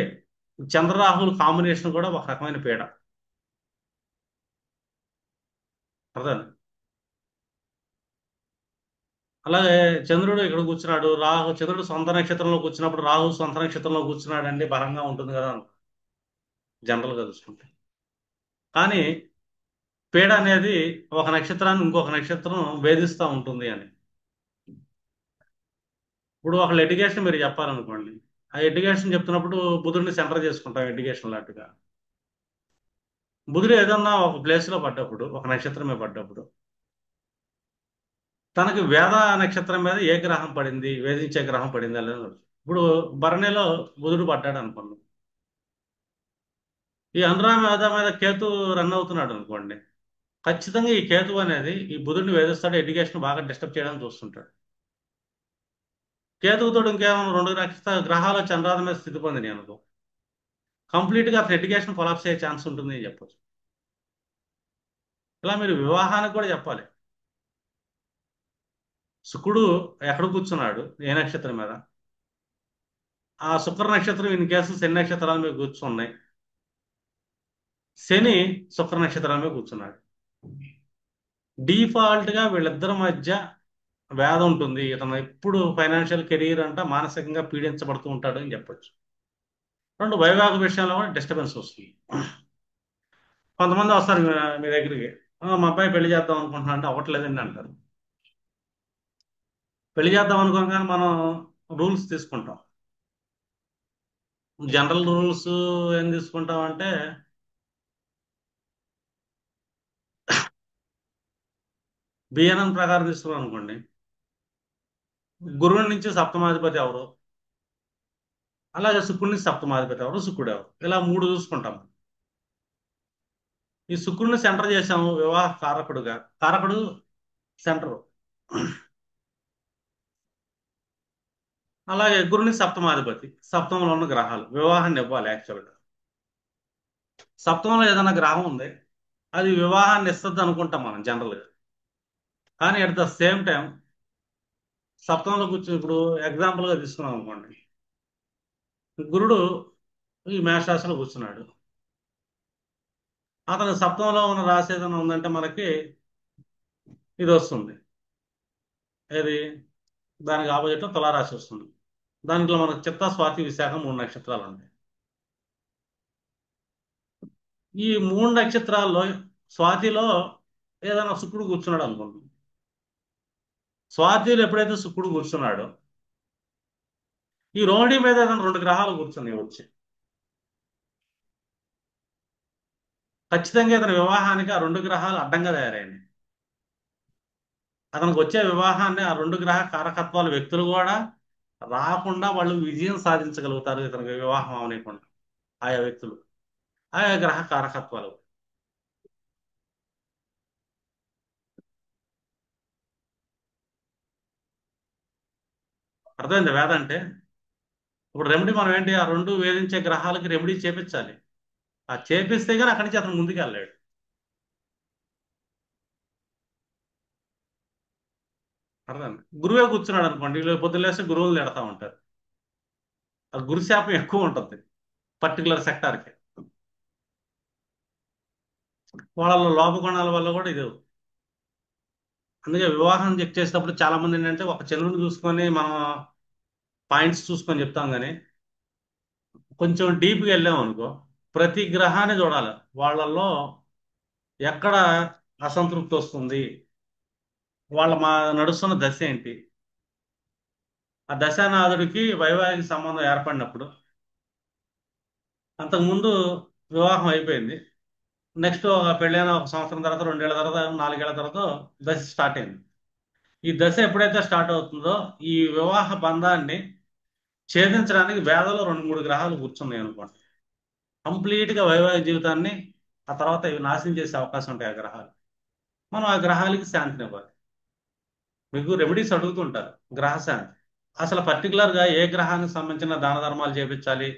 చంద్రరాహుల కాంబినేషన్ కూడా ఒక రకమైన పీడ. అర్థం. అలాగే చంద్రుడు ఇక్కడ కూర్చున్నాడు, చంద్రుడు సొంత నక్షత్రంలో కూర్చున్నప్పుడు రాహు సొంత నక్షత్రంలో కూర్చున్నాడు అంటే బలంగా ఉంటుంది కదా, జనరల్గా చూసుకుంటే. కానీ పీడ అనేది ఒక నక్షత్రాన్ని ఇంకొక నక్షత్రం వేధిస్తూ ఉంటుంది అని. ఇప్పుడు ఒక ఎడ్యుకేషన్ మీరు చెప్పాలనుకోండి, ఆ ఎడ్యుకేషన్ చెప్తున్నప్పుడు బుధుడిని సెంటర్ చేసుకుంటాం ఎడ్యుకేషన్ లాంటిగా. బుధుడు ఏదన్నా ఒక ప్లేస్లో పడ్డప్పుడు, ఒక నక్షత్రమే పడ్డప్పుడు, తనకి వేద నక్షత్రం మీద ఏ గ్రహం పడింది, వేధించే గ్రహం పడింది అనేది చూడాలి. ఇప్పుడు భరణిలో బుధుడు పడ్డాడు అనుకోండి, ఈ అనురామ వేద మీద కేతు రన్ అవుతున్నాడు అనుకోండి, ఖచ్చితంగా ఈ కేతు అనేది ఈ బుధుడిని వేధిస్తాడు, ఎడ్యుకేషన్ బాగా డిస్టర్బ్ చేయడానికి చూస్తుంటాడు. కేతువుతో ఇంకేమైనా రెండు గ్రహాలు చంద్రాల మీద స్థితి పొందినాయి అనుకో, కంప్లీట్ గా అతను ఎడ్యుకేషన్ కొలాప్స్ అయ్యే ఛాన్స్ ఉంటుంది అని చెప్పొచ్చు. ఇలా మీరు వివాహానికి కూడా చెప్పాలి. శుక్రుడు ఎక్కడ కూర్చున్నాడు, ఏ నక్షత్రం మీద, ఆ శుక్ర నక్షత్రం ఇన్ కేసు శని నక్షత్రాల మీద కూర్చున్నాయి, శని శుక్ర నక్షత్రాల మీద కూర్చున్నాడు, డిఫాల్ట్ గా వీళ్ళిద్దరి మధ్య వేద ఉంటుంది. ఇతను ఎప్పుడు ఫైనాన్షియల్ కెరీర్ అంట మానసికంగా పీడించబడుతూ ఉంటాడు అని చెప్పొచ్చు. రెండు వైవాహిక విషయంలో కూడా డిస్టర్బెన్స్ వస్తుంది. కొంతమంది వస్తారు మీ దగ్గరికి, మా అబ్బాయి పెళ్లి చేద్దాం అనుకుంటున్నా అంటే అవ్వట్లేదండి అంటారు. పెళ్లి చేద్దాం అనుకోగానే మనం రూల్స్ తీసుకుంటాం. జనరల్ రూల్స్ ఏం తీసుకుంటాం అంటే, బిఎన్ఎన్ ప్రకారం తీసుకున్నాం అనుకోండి, గురువు నుంచి సప్తమాధిపతి ఎవరు, అలాగే శుక్రుడి నుంచి సప్తమాధిపతి ఎవరు, శుక్రుడు ఎవరు, ఇలా మూడు చూసుకుంటాం. ఈ శుక్రుడిని సెంటర్ చేసాము వివాహ కారకుడుగా, కారకుడు సెంటర్. అలాగే గురుని సప్తమాధిపతి, సప్తమంలో ఉన్న గ్రహాలు వివాహాన్ని ఇవ్వాలి యాక్చువల్గా. సప్తమంలో ఏదైనా గ్రహం ఉంది, అది వివాహాన్ని ఇస్తుంది అనుకుంటాం మనం జనరల్గా. కానీ అట్ ద సేమ్ టైం సప్తమంలో కూర్చుని, ఇప్పుడు ఎగ్జాంపుల్గా తీసుకున్నాం అనుకోండి, గురుడు ఈ మేషరాశిలో కూర్చున్నాడు, అతను సప్తమంలో ఉన్న రాశి ఏదైనా ఉందంటే మనకి ఇది వస్తుంది. ఏది, దానికి ఆపోజిట్ తులారాశి వస్తుంది. దాంట్లో మనకు చిత్త, స్వాతి, విశాఖ మూడు నక్షత్రాలు ఉంటాయి. ఈ మూడు నక్షత్రాల్లో స్వాతిలో ఏదైనా శుక్రుడు కూర్చున్నాడు అనుకోండి, స్వాతిలో ఎప్పుడైతే శుక్రుడు కూర్చున్నాడో, ఈ రోహిణి మీద ఏదైనా రెండు గ్రహాలు కూర్చున్నాయి వచ్చి, ఖచ్చితంగా ఇతని వివాహానికి ఆ రెండు గ్రహాలు అడ్డంగా తయారైనాయి. అతనికి వచ్చే వివాహాన్ని ఆ రెండు గ్రహ కారకత్వాల వ్యక్తులు కూడా రాకుండా వాళ్ళు విజయం సాధించగలుగుతారు ఇతనికి వివాహం అవనీయకుండా, ఆయా వ్యక్తులు, ఆయా గ్రహ కారకత్వాలు. అర్థమైంది వేద అంటే. ఇప్పుడు రెమెడీ మనం ఏంటి, ఆ రెండు వేధించే గ్రహాలకి రెమెడీ చేపించాలి. ఆ చేపిస్తే కానీ అక్కడి నుంచి అతను ముందుకు వెళ్ళాడు. అర్థం. గురువే కూర్చున్నాడు అనుకోండి, వీళ్ళు పొద్దులేస్తే గురువులు తిడతా ఉంటారు. ఆ గురుశాపం ఎక్కువ ఉంటుంది పర్టికులర్ సెక్టార్కి. వాళ్ళ లోపగుణాల వల్ల కూడా ఇది అవుతుంది. అందుకే వివాహం చెక్ చేసేటప్పుడు చాలా మంది ఏంటంటే ఒక చంద్రుని చూసుకొని మనం పాయింట్స్ చూసుకొని చెప్తాం కానీ కొంచెం డీప్గా వెళ్ళాం అనుకో ప్రతి గ్రహాన్ని చూడాలి. వాళ్ళల్లో ఎక్కడ అసంతృప్తి వస్తుంది, వాళ్ళ నడుస్తున్న దశ ఏంటి, ఆ దశానాథుడికి వైవాహిక సంబంధం ఏర్పడినప్పుడు అంతకుముందు వివాహం అయిపోయింది, నెక్స్ట్ పెళ్ళైన ఒక సంవత్సరం తర్వాత, 2 ఏళ్ల తర్వాత, 4 ఏళ్ల తర్వాత దశ స్టార్ట్ అయింది. ఈ దశ ఎప్పుడైతే స్టార్ట్ అవుతుందో ఈ వివాహ బంధాన్ని ఛేదించడానికి వేదలో 2, 3 గ్రహాలు కూర్చున్నాయి అనుకోండి. కంప్లీట్ గా వైవాహిక జీవితాన్ని ఆ తర్వాత ఇవి నాశనం చేసే అవకాశం ఉంటాయి ఆ గ్రహాలు. మనం ఆ గ్రహాలకి శాంతినివ్వాలి. మీకు రెమెడీస్ అడుగుతుంటారు గ్రహ శాంతి. అసలు పర్టికులర్ గా ఏ గ్రహానికి సంబంధించిన దాన ధర్మాలు చేపించాలి,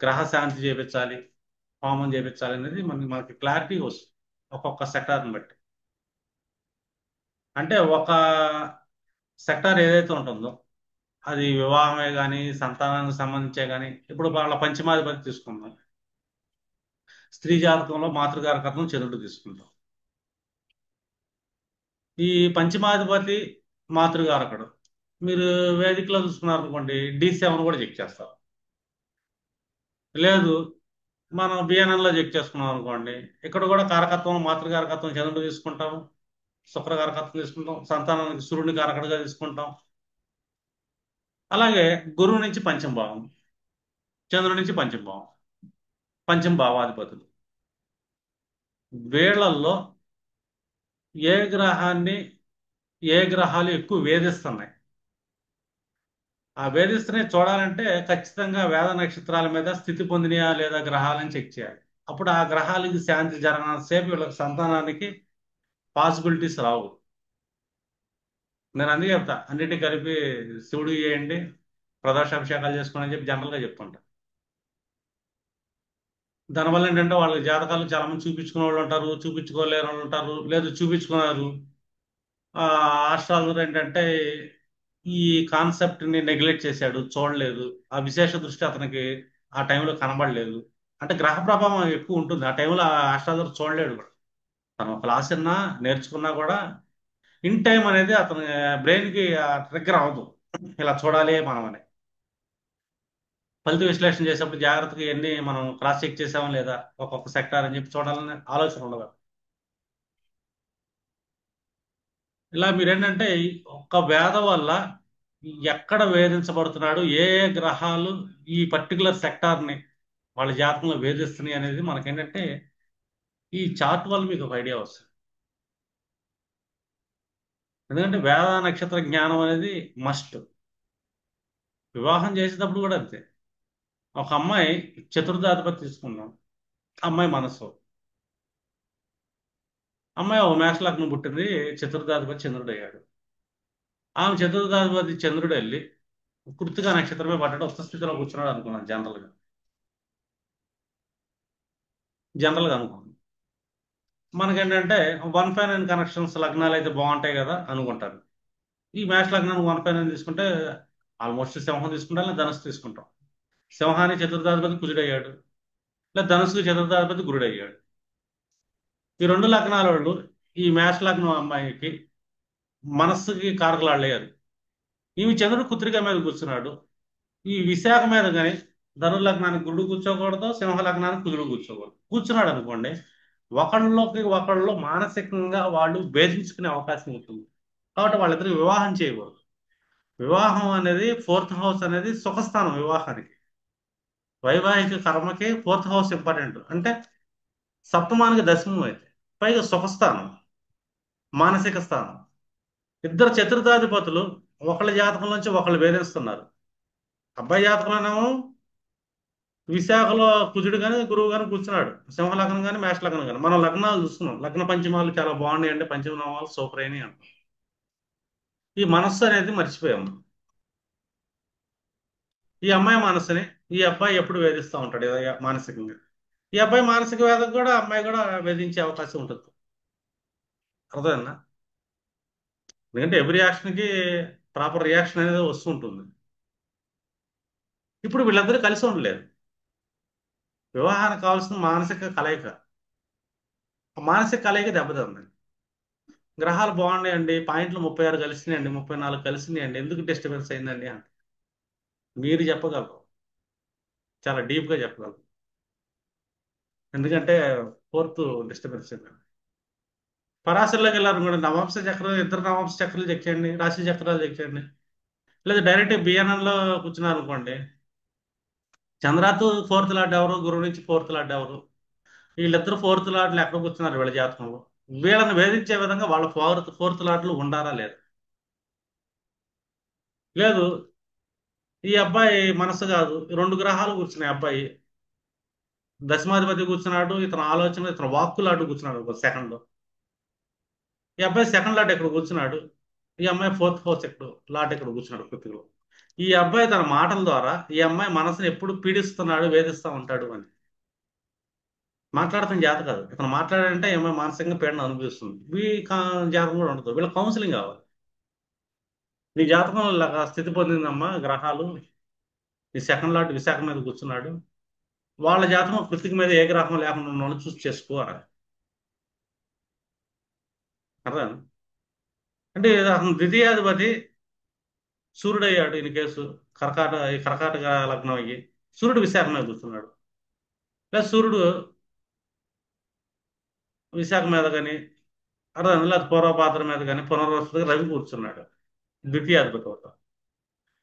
గ్రహ శాంతి చేపించాలి, హోమం చేపించాలి అనేది మనకి క్లారిటీ వస్తుంది ఒక్కొక్క సెక్టార్ని బట్టి. అంటే ఒక సెక్టార్ ఏదైతే ఉంటుందో అది వివాహమే కానీ సంతానానికి సంబంధించే కానీ, ఇప్పుడు వాళ్ళ పంచమాధిపతి తీసుకుందాం. స్త్రీ జాతకంలో మాతృకారకత్వం చంద్రుడు తీసుకుంటాం. ఈ పంచమాధిపతి మాతృకారకుడు మీరు వేదికలో చూసుకున్నారు అనుకోండి, D7 కూడా చెక్ చేస్తారు. లేదు మనం బిఎన్ఎన్ లో చెక్ చేసుకున్నాం అనుకోండి, ఇక్కడ కూడా కారకత్వం మాతృకారకత్వం చంద్రుడు తీసుకుంటాం, శుక్ర కారకత్వం తీసుకుంటాం, సంతానానికి సూర్యుని కారకుడిగా తీసుకుంటాం. అలాగే గురువు నుంచి పంచమ భావం, చంద్రుడి నుంచి పంచమ భావం, పంచమ భావాధిపతులు. వీళ్ళల్లో ఏ గ్రహాన్ని ఏ గ్రహాలు ఎక్కువ వేధిస్తున్నాయి, ఆ వేధిస్తున్నాయి చూడాలంటే ఖచ్చితంగా వేద నక్షత్రాల మీద స్థితి పొందినయా లేదా గ్రహాలని చెక్ చేయాలి. అప్పుడు ఆ గ్రహాలకి శాంతి జరగనంతసేపు వీళ్ళకి సంతానానికి పాసిబిలిటీస్ రావు. నేను అందుకే చెప్తా అన్నిటి కలిపి శివుడికి చేయండి, ప్రదోషాభిషేకాలు చేసుకోండి అని చెప్పి జనరల్గా చెప్తుంటా. దానివల్ల ఏంటంటే వాళ్ళ జాతకాలు చాలా మంది చూపించుకునే వాళ్ళు ఉంటారు, చూపించుకోలేని వాళ్ళు ఉంటారు, లేదు చూపించుకున్నారు. ఆ ఆస్ట్రాలజర్ ఏంటంటే ఈ కాన్సెప్ట్ ని నెగ్లెక్ట్ చేశాడు, చూడలేదు, ఆ విశేష దృష్టి అతనికి ఆ టైంలో కనబడలేదు. అంటే గ్రహ ప్రభావం ఎక్కువ ఉంటుంది ఆ టైంలో, ఆ ఆస్ట్రాలజర్ చూడలేడు కూడా. తను ఒక క్లాస్ విన్నా నేర్చుకున్నా కూడా ఇన్ టైం అనేది అతని బ్రెయిన్ కి ట్రిగ్గర్ అవ్వదు ఇలా చూడాలి మనం అని. ఫలిత విశ్లేషణ చేసేప్పుడు జాగ్రత్తగా ఎన్ని మనం క్రాస్ చెక్ చేసామా లేదా ఒక్కొక్క సెక్టార్ అని చెప్పి చూడాలని ఆలోచన ఉండదు. ఇలా మీరేంటంటే ఒక్క వేద వల్ల ఎక్కడ వేధించబడుతున్నాడు, ఏ ఏ గ్రహాలు ఈ పర్టికులర్ సెక్టార్ని వాళ్ళ జాతకంలో వేధిస్తున్నాయి అనేది మనకేంటంటే ఈ చార్ట్ వల్ల మీకు ఒక ఐడియా వస్తుంది. ఎందుకంటే వేద నక్షత్ర జ్ఞానం అనేది మస్ట్. వివాహం చేసేటప్పుడు కూడా అంతే. ఒక అమ్మాయి చతుర్థాధిపతి తీసుకుందాం, అమ్మాయి మనస్సు. అమ్మాయి ఒక మేష లగ్నం పుట్టింది, చతుర్థాధిపతి చంద్రుడు అయ్యాడు. ఆమె చతుర్థాధిపతి చంద్రుడు వెళ్ళి కృత్తిక నక్షత్రమే పడ్డాడు, ఉచ్చ స్థితిలో కూర్చున్నాడు అనుకున్నాను జనరల్గా అనుకున్నాను. మనకేంటంటే 159 కనెక్షన్స్ లగ్నాలు అయితే బాగుంటాయి కదా అనుకుంటారు. ఈ మేష లగ్నానికి 159 తీసుకుంటే ఆల్మోస్ట్ సింహం తీసుకుంటాం లేదా ధనుసు తీసుకుంటాం. సింహానికి చతుర్థాధిపతి కుజుడయ్యాడు, లేదా ధనుసుకి చతుర్థాధిపతి గురుడయ్యాడు. ఈ రెండు లగ్నాల వాళ్ళు ఈ మేష లగ్నం అమ్మాయికి మనస్సుకి కారకులు లేరు. ఈమె చంద్రుడు కుత్రిక మీద కూర్చున్నాడు. ఈ విశాఖ మీద కానీ ధను లగ్నానికి గురుడు కూర్చోకూడదు, సింహ లగ్నానికి కుజుడు కూర్చోకూడదు. కూర్చున్నాడు అనుకోండి, ఒకళ్ళలోకి ఒకళ్ళు మానసికంగా వాళ్ళు భేదించుకునే అవకాశం ఉంటుంది. కాబట్టి వాళ్ళిద్దరికి వివాహం చేయకూడదు. వివాహం అనేది ఫోర్త్ హౌస్ అనేది సుఖస్థానం వివాహానికి. వైవాహిక కర్మకి ఫోర్త్ హౌస్ ఇంపార్టెంట్. అంటే సప్తమానికి దశమం అయితే పైగా సుఖస్థానం, మానసిక స్థానం. ఇద్దరు చతుర్థాధిపతులు ఒకళ్ళ జాతకం నుంచి ఒకళ్ళు వేధిస్తున్నారు. అబ్బాయి జాతకంలోనేమో విశాఖలో కుజుడు కానీ గురువు కానీ కూర్చున్నాడు, సింహ లగ్నం కానీ మేష లగ్నం కానీ. మనం లగ్నాలు చూస్తున్నాం, లగ్న పంచమాలు చాలా బాగున్నాయి అంటే పంచమనామాలు సూపర్ అయినాయి అంటాం. ఈ మనస్సు అనేది మర్చిపోయాము. ఈ అమ్మాయి మనస్సుని ఈ అబ్బాయి ఎప్పుడు వేధిస్తూ ఉంటాడు మానసికంగా. ఈ అబ్బాయి మానసిక వేదకు కూడా అమ్మాయి కూడా వేధించే అవకాశం ఉంటుంది. అర్థమైందా? ఎందుకంటే ఎవ్రీ యాక్షన్కి ప్రాపర్ రియాక్షన్ అనేది వస్తుంటుంది. ఇప్పుడు వీళ్ళందరూ కలిసి ఉండలేదు. వివాహానికి కావాల్సిన మానసిక కలయిక, ఆ మానసిక కలయిక దెబ్బతింది. గ్రహాలు బాగున్నాయండి, పాయింట్లు 36 కలిసినాయండి, 34 కలిసినాయండి, ఎందుకు డిస్టర్బెన్స్ అయిందండి అంటే మీరు చెప్పగలరు, చాలా డీప్ గా చెప్పగలరు. ఎందుకంటే ఫోర్త్ డిస్టర్బెన్స్ అయింది. పరాశర్లోకి వెళ్ళారు కూడా, నవాంశ చక్రం, ఇద్దరు నవాంశ చక్రాలు చెక్ చేయండి, రాశి చక్రాలు చెక్ చేయండి. లేదా డైరెక్ట్ బిఎన్ఎన్ లో కూర్చున్నారు అనుకోండి, చంద్రాత్ ఫోర్త్ లార్డ్ ఎవరు, గురువు నుంచి ఫోర్త్ లార్డ్ ఎవరు, వీళ్ళిద్దరు ఫోర్త్ లార్డ్లు ఎక్కడ కూర్చున్నారు వీళ్ళ జాతకంలో, వీళ్ళని వేధించే విధంగా వాళ్ళ ఫోర్త్ లార్డ్లు ఉండారా లేదు. లేదు, ఈ అబ్బాయి మనసు కాదు, రెండు గ్రహాలు కూర్చున్నాయి అబ్బాయి, దశమాధిపతి కూర్చున్నాడు, ఇతను ఆలోచన, ఇతను వాక్కు లాంటి కూర్చున్నాడు ఒక సెకండ్ లో. ఈ అబ్బాయి సెకండ్ లాట్ ఇక్కడ కూర్చున్నాడు, ఈ అమ్మాయి ఫోర్త్ హౌస్ ఎక్కడ లాట్ ఇక్కడ కూర్చున్నాడు కృతిలో. ఈ అబ్బాయి తన మాటల ద్వారా ఈ అమ్మాయి మనసుని ఎప్పుడు పీడిస్తున్నాడు, వేధిస్తూ ఉంటాడు అని. మాట్లాడటం చేత కాదు, ఇతను మాట్లాడాడంటే ఈ అమ్మాయి మానసికంగా పీడన అనుభవిస్తుంది. జాతకం కూడా ఉండదు, వీళ్ళ కౌన్సిలింగ్ కావాలి. నీ జాతకంలో ఇలాగా స్థితి పొందిందమ్మా గ్రహాలు, ఈ సెకండ్ లాట్ విశాఖ మీద కూర్చున్నాడు, వాళ్ళ జాతకం కృతిక మీద ఏ గ్రహం లేకుండా ఉన్న వాళ్ళు చూసి చేసుకో అని. అర్థం. అంటే అతను ద్వితీయాధిపతి సూర్యుడు అయ్యాడు ఈయన కేసు, కర్కాటక లగ్నం అయ్యి సూర్యుడు విశాఖ మీద కూర్చున్నాడు. ప్లస్ సూర్యుడు విశాఖ మీద కానీ, అర్థం, లేదా పూర్వపాత్ర మీద కానీ పునర్వసు రవి కూర్చున్నాడు ద్వితీయాధిపతి అవుతా.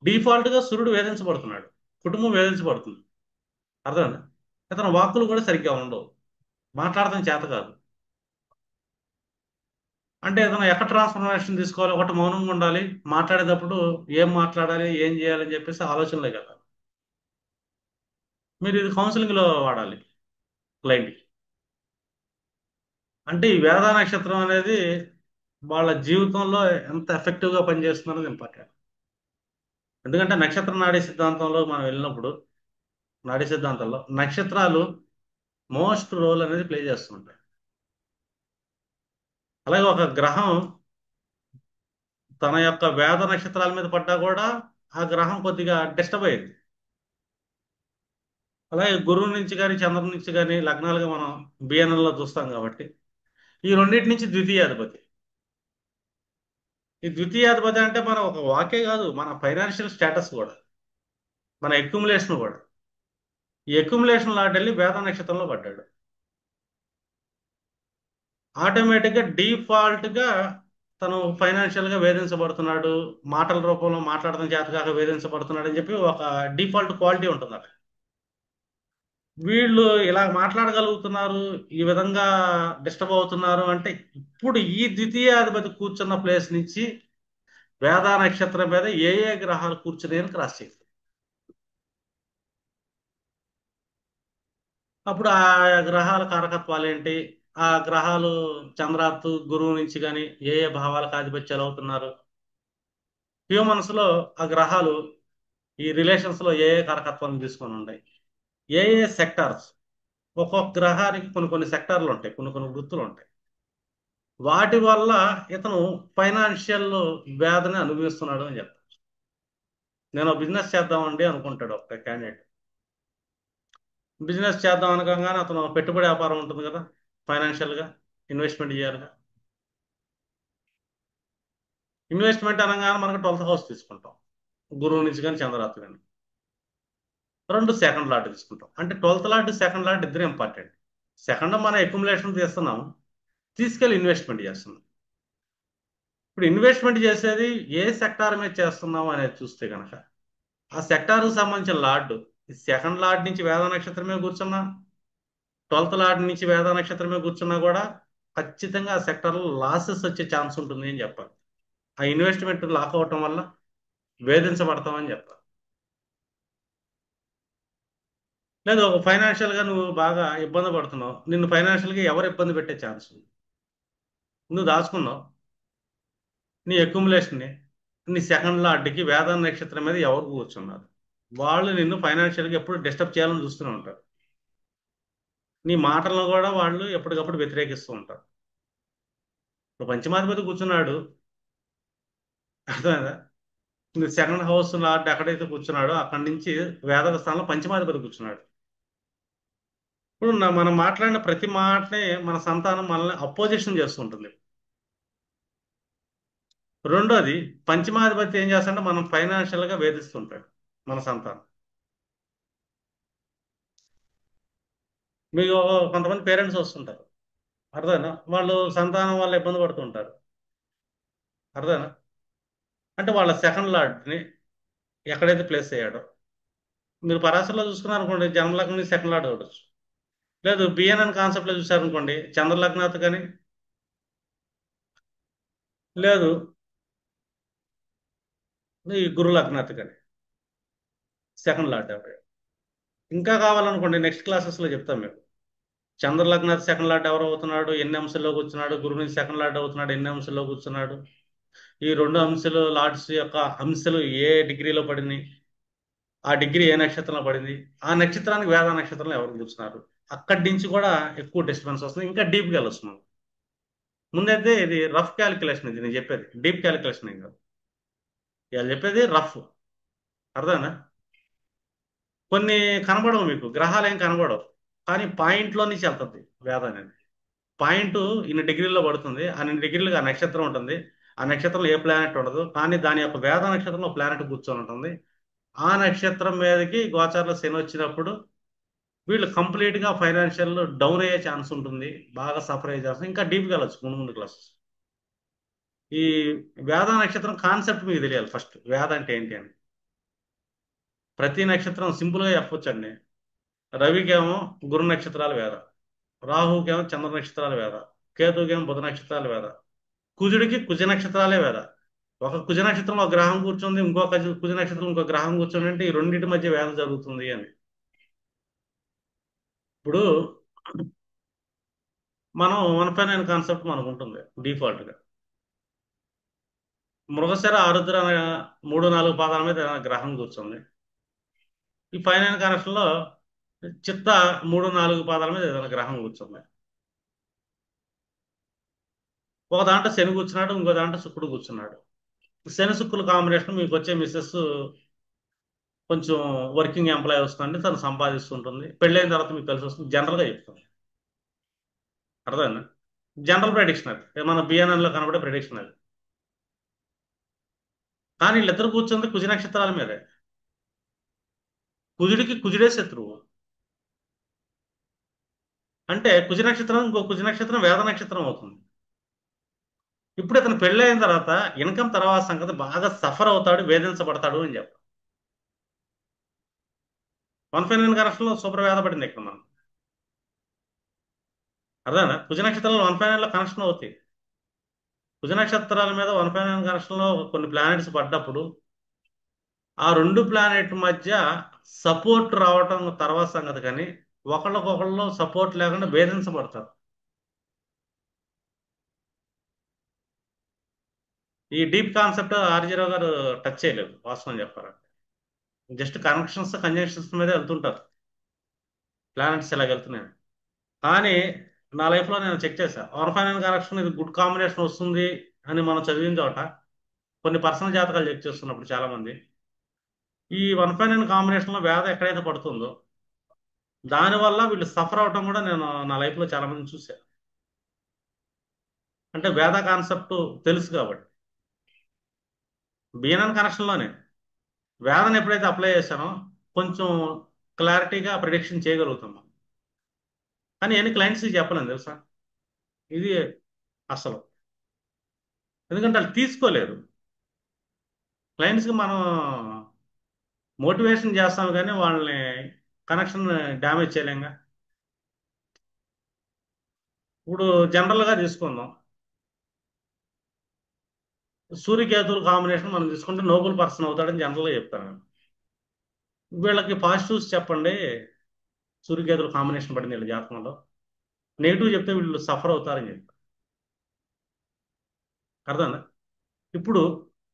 డిఫాల్ట్ గా సూర్యుడు వేధించబడుతున్నాడు, కుటుంబం వేధించబడుతుంది. అర్థం. ఇతను వాక్కులు కూడా సరిగ్గా ఉండవు, మాట్లాడటం చేత కాదు. అంటే ఏదైనా ఎక్కడ ట్రాన్స్ఫర్మేషన్ తీసుకోవాలి, ఒకటి మౌనంగా ఉండాలి, మాట్లాడేటప్పుడు ఏం మాట్లాడాలి, ఏం చేయాలని చెప్పేసి ఆలోచనలే కదా. మీరు ఇది కౌన్సిలింగ్ లో వాడాలి క్లయింట్. అంటే ఈ వేద నక్షత్రం అనేది వాళ్ళ జీవితంలో ఎంత ఎఫెక్టివ్ గా పనిచేస్తుంది అనేది ఇంపార్టెంట్. ఎందుకంటే నక్షత్ర నాడీ సిద్ధాంతంలో మనం వెళ్ళినప్పుడు, నాడీ సిద్ధాంతంలో నక్షత్రాలు మోస్ట్ రోల్ అనేది ప్లే చేస్తుంటాయి. అలాగే ఒక గ్రహం తన యొక్క వేద నక్షత్రాల మీద పడ్డా కూడా ఆ గ్రహం కొద్దిగా డిస్టర్బ్ అయింది. అలాగే గురువు నుంచి కానీ చంద్రుడి నుంచి కానీ లగ్నాలుగా మనం బిఎన్ఎల్ లో చూస్తాం కాబట్టి, ఈ రెండింటి నుంచి ద్వితీయాధిపతి. ఈ ద్వితీయాధిపతి అంటే మన ఒక వాకే కాదు, మన ఫైనాన్షియల్ స్టేటస్ కూడా, మన అక్యుములేషన్ కూడా. ఈ అక్యుములేషన్ లాట్ వెళ్ళి వేద నక్షత్రంలో పడ్డాడు. ఆటోమేటిక్ గా డిఫాల్ట్ గా తను ఫైనాన్షియల్ గా వేధించబడుతున్నాడు, మాటల రూపంలో మాట్లాడడం చేత కాక వేధించబడుతున్నాడు అని చెప్పి ఒక డిఫాల్ట్ క్వాలిటీ ఉంటుంది అక్కడ. వీళ్ళు ఇలా మాట్లాడగలుగుతున్నారు, ఈ విధంగా డిస్టర్బ్ అవుతున్నారు అంటే ఇప్పుడు ఈ ద్వితీయాధిపతి కూర్చున్న ప్లేస్ నుంచి వేదా నక్షత్రం మీద ఏ ఏ గ్రహాలు కూర్చున్నాయని క్రాస్ చేయాలి. అప్పుడు ఆ గ్రహాల కారకత్వాలు ఏంటి, ఆ గ్రహాలు చంద్రాత్తు గురువు నుంచి కానీ ఏ ఏ భావాలకు ఆధిపత్యాలు అవుతున్నారు, హ్యూమన్స్ లో ఆ గ్రహాలు ఈ రిలేషన్స్ లో ఏ ఏ కారకత్వాలను తీసుకొని ఉన్నాయి, ఏ ఏ సెక్టార్స్, ఒక్కొక్క గ్రహానికి కొన్ని కొన్ని సెక్టార్లు ఉంటాయి, కొన్ని కొన్ని వృత్తులు ఉంటాయి. వాటి వల్ల ఇతను ఫైనాన్షియల్ వ్యాధిని అనుభవిస్తున్నాడు అని చెప్తాను. నేను బిజినెస్ చేద్దామండి అనుకుంటాడు ఒక క్యాండిడేట్. బిజినెస్ చేద్దాం అనగానే అతను పెట్టుబడి వ్యాపారం ఉంటుంది కదా, ఫైనాన్షియల్ గా ఇన్వెస్ట్మెంట్ చేయాలిగా. ఇన్వెస్ట్మెంట్ అనగానే మనకు 12th హౌస్ తీసుకుంటాం, గురువు నుంచి కానీ చంద్రరాత్రి కానీ. రెండు సెకండ్ లాట్ తీసుకుంటాం, అంటే 12th లాట్ సెకండ్ లాట్ ఇద్దరు ఇంపార్టెంట్. సెకండ్ మన అక్యుములేషన్ తీస్తున్నాం, తీసుకెళ్ళి ఇన్వెస్ట్మెంట్ చేస్తున్నాం. ఇప్పుడు ఇన్వెస్ట్మెంట్ చేసేది ఏ సెక్టార్ మీద చేస్తున్నాం అనేది చూస్తే కనుక, ఆ సెక్టార్కి సంబంధించిన లార్డు ఈ సెకండ్ లార్డ్ నుంచి వేద నక్షత్రం మీద కూర్చున్నా, 12th లార్డ్ నుంచి వేద నక్షత్రం మీద కూర్చున్నా కూడా ఖచ్చితంగా ఆ సెక్టార్లో లాసెస్ వచ్చే ఛాన్స్ ఉంటుంది అని చెప్పాలి. ఆ ఇన్వెస్ట్మెంట్ లాక్ అవటం వల్ల వేధించబడతామని చెప్పాలి. లేదు, ఒక ఫైనాన్షియల్ గా నువ్వు బాగా ఇబ్బంది పడుతున్నావు, నిన్ను ఫైనాన్షియల్ గా ఎవరు ఇబ్బంది పెట్టే ఛాన్స్ ఉంది. నువ్వు దాచుకున్నావు నీ అక్యుములేషన్ ని, నీ సెకండ్ లార్డ్కి వేద నక్షత్రం మీద ఎవరు కూర్చున్నారు, వాళ్ళు నిన్ను ఫైనాన్షియల్ గా ఎప్పుడు డిస్టర్బ్ చేయాలని చూస్తూనే ఉంటారు. నీ మాటలను కూడా వాళ్ళు ఎప్పటికప్పుడు వ్యతిరేకిస్తూ ఉంటారు. ఇప్పుడు పంచమాధిపతి కూర్చున్నాడు, అర్థమైందా, సెకండ్ హౌస్ లార్డ్ ఎక్కడైతే కూర్చున్నాడో అక్కడి నుంచి వేదక స్థానంలో పంచమాధిపతి కూర్చున్నాడు. ఇప్పుడు మనం మాట్లాడిన ప్రతి మాటనే మన సంతానం మనల్ని అపోజిషన్ చేస్తుంటుంది. రెండోది, పంచమాధిపతి ఏం చేస్తాడంటే మనం ఫైనాన్షియల్ గా వేధిస్తుంటాడు మన సంతానం. మీకు కొంతమంది పేరెంట్స్ వస్తుంటారు, అర్థమైనా వాళ్ళు సంతానం వల్ల ఇబ్బంది పడుతుంటారు, అర్థమైనా అంటే వాళ్ళ సెకండ్ లార్డ్ని ఎక్కడైతే ప్లేస్ అయ్యాడో, మీరు పరాశరలో చూసుకున్నారనుకోండి జన్మలగ్నం సెకండ్ లార్డ్ అవ్వచ్చు. లేదు బిఎన్ఎన్ కాన్సెప్ట్ లో చూసారనుకోండి చంద్రలగ్నాథ్ కానీ, లేదు ఈ గురు లగ్నాథ్ కానీ సెకండ్ లార్డ్ ఎవరు. ఇంకా కావాలనుకోండి నెక్స్ట్ క్లాసెస్ లో చెప్తాం మీకు. చంద్రలగ్నాథ్ సెకండ్ లార్డ్ ఎవరు అవుతున్నాడు, ఎన్ని అంశాల్లో కూర్చున్నాడు, గురు నుంచి సెకండ్ లార్డ్ అవుతున్నాడు, ఎన్ని అంశాల్లో కూర్చున్నాడు, ఈ రెండు అంశాలు లార్డ్స్ యొక్క అంశాలు ఏ డిగ్రీలో పడింది, ఆ డిగ్రీ ఏ నక్షత్రంలో పడింది, ఆ నక్షత్రానికి వేద నక్షత్రంలో ఎవరు కూర్చున్నారు, అక్కడి నుంచి కూడా ఎక్కువ డిస్టర్బెన్స్ వస్తుంది, ఇంకా డీప్గా వెళ్ళొస్తున్నాం. ముందైతే ఇది రఫ్ క్యాలిక్యులేషన్, ఇది నేను చెప్పేది డీప్ క్యాలిక్యులేషన్ ఏం కాదు, ఇవాళ చెప్పేది రఫ్, అర్థమేనా. కొన్ని కనబడవు మీకు, గ్రహాలు ఏం కనబడవు, కానీ పాయింట్లో నుంచి వెళ్తుంది వేద అనేది. పాయింట్ ఇన్ని డిగ్రీల్లో పడుతుంది, అన్ని డిగ్రీలుగా ఆ నక్షత్రం ఉంటుంది, ఆ నక్షత్రంలో ఏ ప్లానెట్ ఉండదు, కానీ దాని యొక్క వేద నక్షత్రంలో ప్లానెట్ కూర్చొని ఉంటుంది. ఆ నక్షత్రం మీదకి గోచారంలో శని వచ్చినప్పుడు వీళ్ళు కంప్లీట్ గా ఫైనాన్షియల్ డౌన్ అయ్యే ఛాన్స్ ఉంటుంది, బాగా సఫర్ అయ్యే ఛాన్స్, ఇంకా డీప్గా వెళ్ళచ్చు ముందు ముందు క్లాసెస్. ఈ వేద నక్షత్రం కాన్సెప్ట్ మీకు తెలియాలి ఫస్ట్, వేద అంటే ఏంటి అని. ప్రతి నక్షత్రం సింపుల్ గా చెప్పొచ్చండి. రవికేమో గురు నక్షత్రాలు వేద, రాహుకేమో చంద్ర నక్షత్రాలు వేద, కేతుకేమో బుధ నక్షత్రాలు వేద, కుజుడికి కుజ నక్షత్రాలే వేద. ఒక కుజ నక్షత్రంలో ఒక గ్రహం కూర్చుంది, ఇంకో కుజ నక్షత్రం ఇంకో గ్రహం కూర్చుంది అంటే ఈ రెండింటి మధ్య వేద జరుగుతుంది అని. ఇప్పుడు మనం 1/9 కాన్సెప్ట్ మనకు ఉంటుంది డిఫాల్ట్ గా. మృగశిర ఆరుద్ర అనే 3 4 పాదాల మీద ఏదైనా గ్రహం కూర్చుంది, ఈ ఫైనల్ కనెక్షన్ లో చిత్త 3 4 పాదాల మీద ఏదైనా గ్రహం కూర్చుంది. ఒక దాంట్లో శని కూర్చున్నాడు, ఇంకో దాంట్లో శుక్రుడు కూర్చున్నాడు. శని శుక్రుల కాంబినేషన్ మీకు వచ్చే మిస్సెస్ కొంచెం వర్కింగ్ ఎంప్లాయీ వస్తుంది, తను సంపాదిస్తుంటుంది, పెళ్ళైన తర్వాత మీకు కలిసి వస్తుంది, జనరల్గా చెప్తుంది, అర్థమైందా. జనరల్ ప్రెడిక్షన్ అది, మన బిఎన్ఎన్ లో కనబడే ప్రెడిక్షన్ అది. కానీ వీళ్ళిద్దరు కూర్చుంది కుజ నక్షత్రాల మీదే, కుజుడికి కుజుడే శత్రువు. అంటే కుజ నక్షత్రం ఇంకో కుజ నక్షత్రం వేద నక్షత్రం అవుతుంది. ఇప్పుడు ఇతను పెళ్ళి అయిన తర్వాత ఇన్కమ్ తర్వాత సంగతి బాగా సఫర్ అవుతాడు, వేధించబడతాడు అని చెప్పాలి. 1/9 కనెక్షన్ లో సూపర్ వేద పడింది ఇక్కడ మనం, అర్థనా. కుజ నక్షత్రాలు 1/9 లో కనెక్షన్ అవుతాయి. కుజ నక్షత్రాల మీద 1/9 కనెక్షన్ లో కొన్ని ప్లానెట్స్ పడ్డప్పుడు ఆ రెండు ప్లానెట్ మధ్య సపోర్ట్ రావటం తర్వాత సంగతి, కానీ ఒకళ్ళకొకళ్ళు సపోర్ట్ లేకుండా వేధించబడతారు. ఈ డీప్ కాన్సెప్ట్ ఆర్జీరావు గారు టచ్ చేయలేదు వాస్తవం చెప్పారు, జస్ట్ కనెక్షన్స్ కంజంక్షన్స్ మీద వెళ్తుంటారు, ప్లానెట్స్ ఎలా వెళ్తున్నాయి. కానీ నా లైఫ్లో నేను చెక్ చేశా, 1/9 కనెక్షన్ ఇది గుడ్ కాంబినేషన్ వస్తుంది అని మనం చదివిన చోట కొన్ని పర్సనల్ జాతకాలు చెక్ చేస్తున్నప్పుడు చాలా మంది ఈ 1/9 కాంబినేషన్ లో వేద ఎక్కడైతే పడుతుందో దానివల్ల వీళ్ళు సఫర్ అవటం కూడా నేను నా లైఫ్లో చాలా మంది చూశాను. అంటే వేద కాన్సెప్ట్ తెలుసు కాబట్టి. బిఎన్ఎన్ కనెక్షన్లోనే వేదన ఎప్పుడైతే అప్లై చేశానో కొంచెం క్లారిటీగా ప్రిడిక్షన్ చేయగలుగుతాం మనం. కానీ ఎన్ని క్లయింట్స్కి చెప్పలేను తెలుసా, ఇది అసలు, ఎందుకంటే వాళ్ళు తీసుకోలేరు. క్లయింట్స్కి మనం మోటివేషన్ చేస్తాం కానీ వాళ్ళని కనెక్షన్ డ్యామేజ్ చేయలేంగా. ఇప్పుడు జనరల్గా తీసుకుందాం, సూర్యకేతువుల కాంబినేషన్ మనం తీసుకుంటే నోబుల్ పర్సన్ అవుతాడని జనరల్గా చెప్తాను నేను. వీళ్ళకి పాజిటివ్స్ చెప్పండి, సూర్యకేతువుల కాంబినేషన్ పడింది వీళ్ళ జాతకంలో, నెగిటివ్ చెప్తే వీళ్ళు సఫర్ అవుతారని చెప్తారు, అర్థం. ఇప్పుడు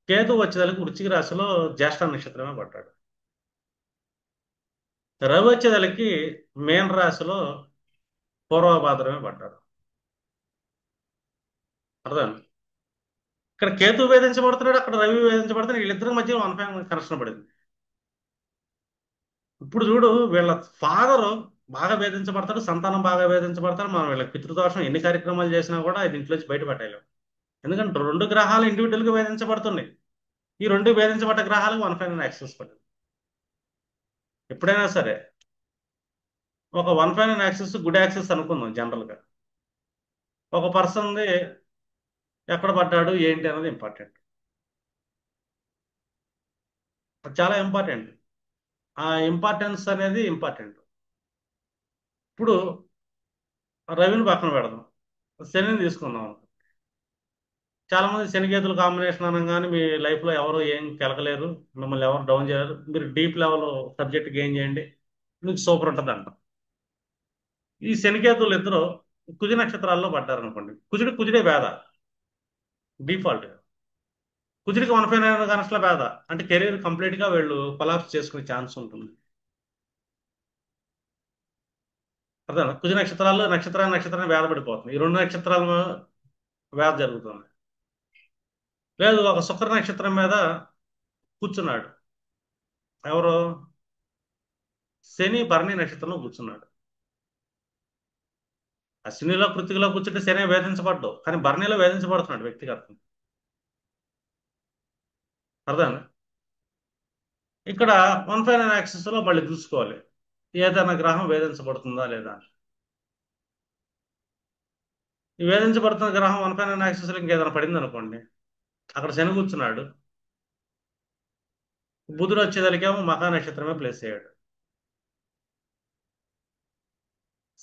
కేతు వచ్చేదానికి వృశ్చిక రాశిలో జ్యేష్ఠ నక్షత్రమే పడ్డాడు, రవి వచ్చేదానికి మేన రాశిలో పూర్వభాద్రమే పడ్డాడు, అర్థం. ఇక్కడ కేతు వేధించబడుతున్నాడు, అక్కడ రవి వేధించబడుతున్నాడు, వీళ్ళిద్దరి మధ్య 1/9 కనెక్షన్ పడింది. ఇప్పుడు చూడు వీళ్ళ ఫాదరు బాగా వేధించబడతాడు, సంతానం బాగా వేధించబడతాడు, మనం వీళ్ళకి పితృదోషం ఎన్ని కార్యక్రమాలు చేసినా కూడా ఇది ఇంట్లోంచి బయటపడలేము. ఎందుకంటే రెండు గ్రహాలు ఇండివిజువల్గా వేధించబడుతున్నాయి. ఈ రెండు వేధించబడ్డ గ్రహాలకు వన్ ఫైవ్ యాక్సెస్ పడింది. ఎప్పుడైనా సరే ఒక one five access good access అనుకుందాం జనరల్గా. ఒక పర్సన్ది ఎక్కడ పడ్డాడు ఏంటి అనేది ఇంపార్టెంట్. చాలా ఇంపార్టెంట్. ఆ ఇంపార్టెన్స్ అనేది ఇంపార్టెంట్. ఇప్పుడు రవిని పక్కన పెడదాం, శనిని తీసుకుందాం. చాలా మంది శనికేతుల కాంబినేషన్ అనగానే మీ లైఫ్లో ఎవరు ఏం కెలకలేరు, మిమ్మల్ని ఎవరు డౌన్ చేయరు, మీరు డీప్ లెవెల్ సబ్జెక్ట్ గెయిన్ చేయండి, మీకు సూపర్ ఉంటుంది అంట. ఈ శనికేతులు ఇద్దరు కుజ నక్షత్రాల్లో పడ్డారు అనుకోండి, కుజుడే పేద డిఫాల్ట్. కుజుడికి వన్ ఫైవ్ నైన్ కనెక్షన్ల పేద అంటే కెరీర్ కంప్లీట్ గా వీళ్ళు కొలాప్స్ చేసుకునే ఛాన్స్ ఉంటుంది. అర్థం, కుజ నక్షత్రాన్ని వేద పడిపోతుంది, ఈ రెండు నక్షత్రాల వేద జరుగుతుంది. లేదు ఒక శుక్ర నక్షత్రం మీద కూర్చున్నాడు, ఎవరు, శని భరణి నక్షత్రంలో కూర్చున్నాడు. అశ్వినిలో కృతికలో కూర్చుంటే శని వేధించబడ్డావు, కానీ భరణిలో వేధించబడుతున్నాడు వ్యక్తిగతం. అర్థం. ఇక్కడ వన్ ఫైవ్ నైన్ యాక్సెస్ లో మళ్ళీ చూసుకోవాలి ఏదైనా గ్రహం వేధించబడుతుందా లేదా అని. ఈ వేధించబడుతున్న గ్రహం వన్ ఫైవ్ నైన్ యాక్సెస్ లో ఇంకేదైనా పడింది అనుకోండి, అక్కడ శని కూర్చున్నాడు, బుధుడు వచ్చేదానికేమో మఖా నక్షత్రమే ప్లేస్ అయ్యాడు,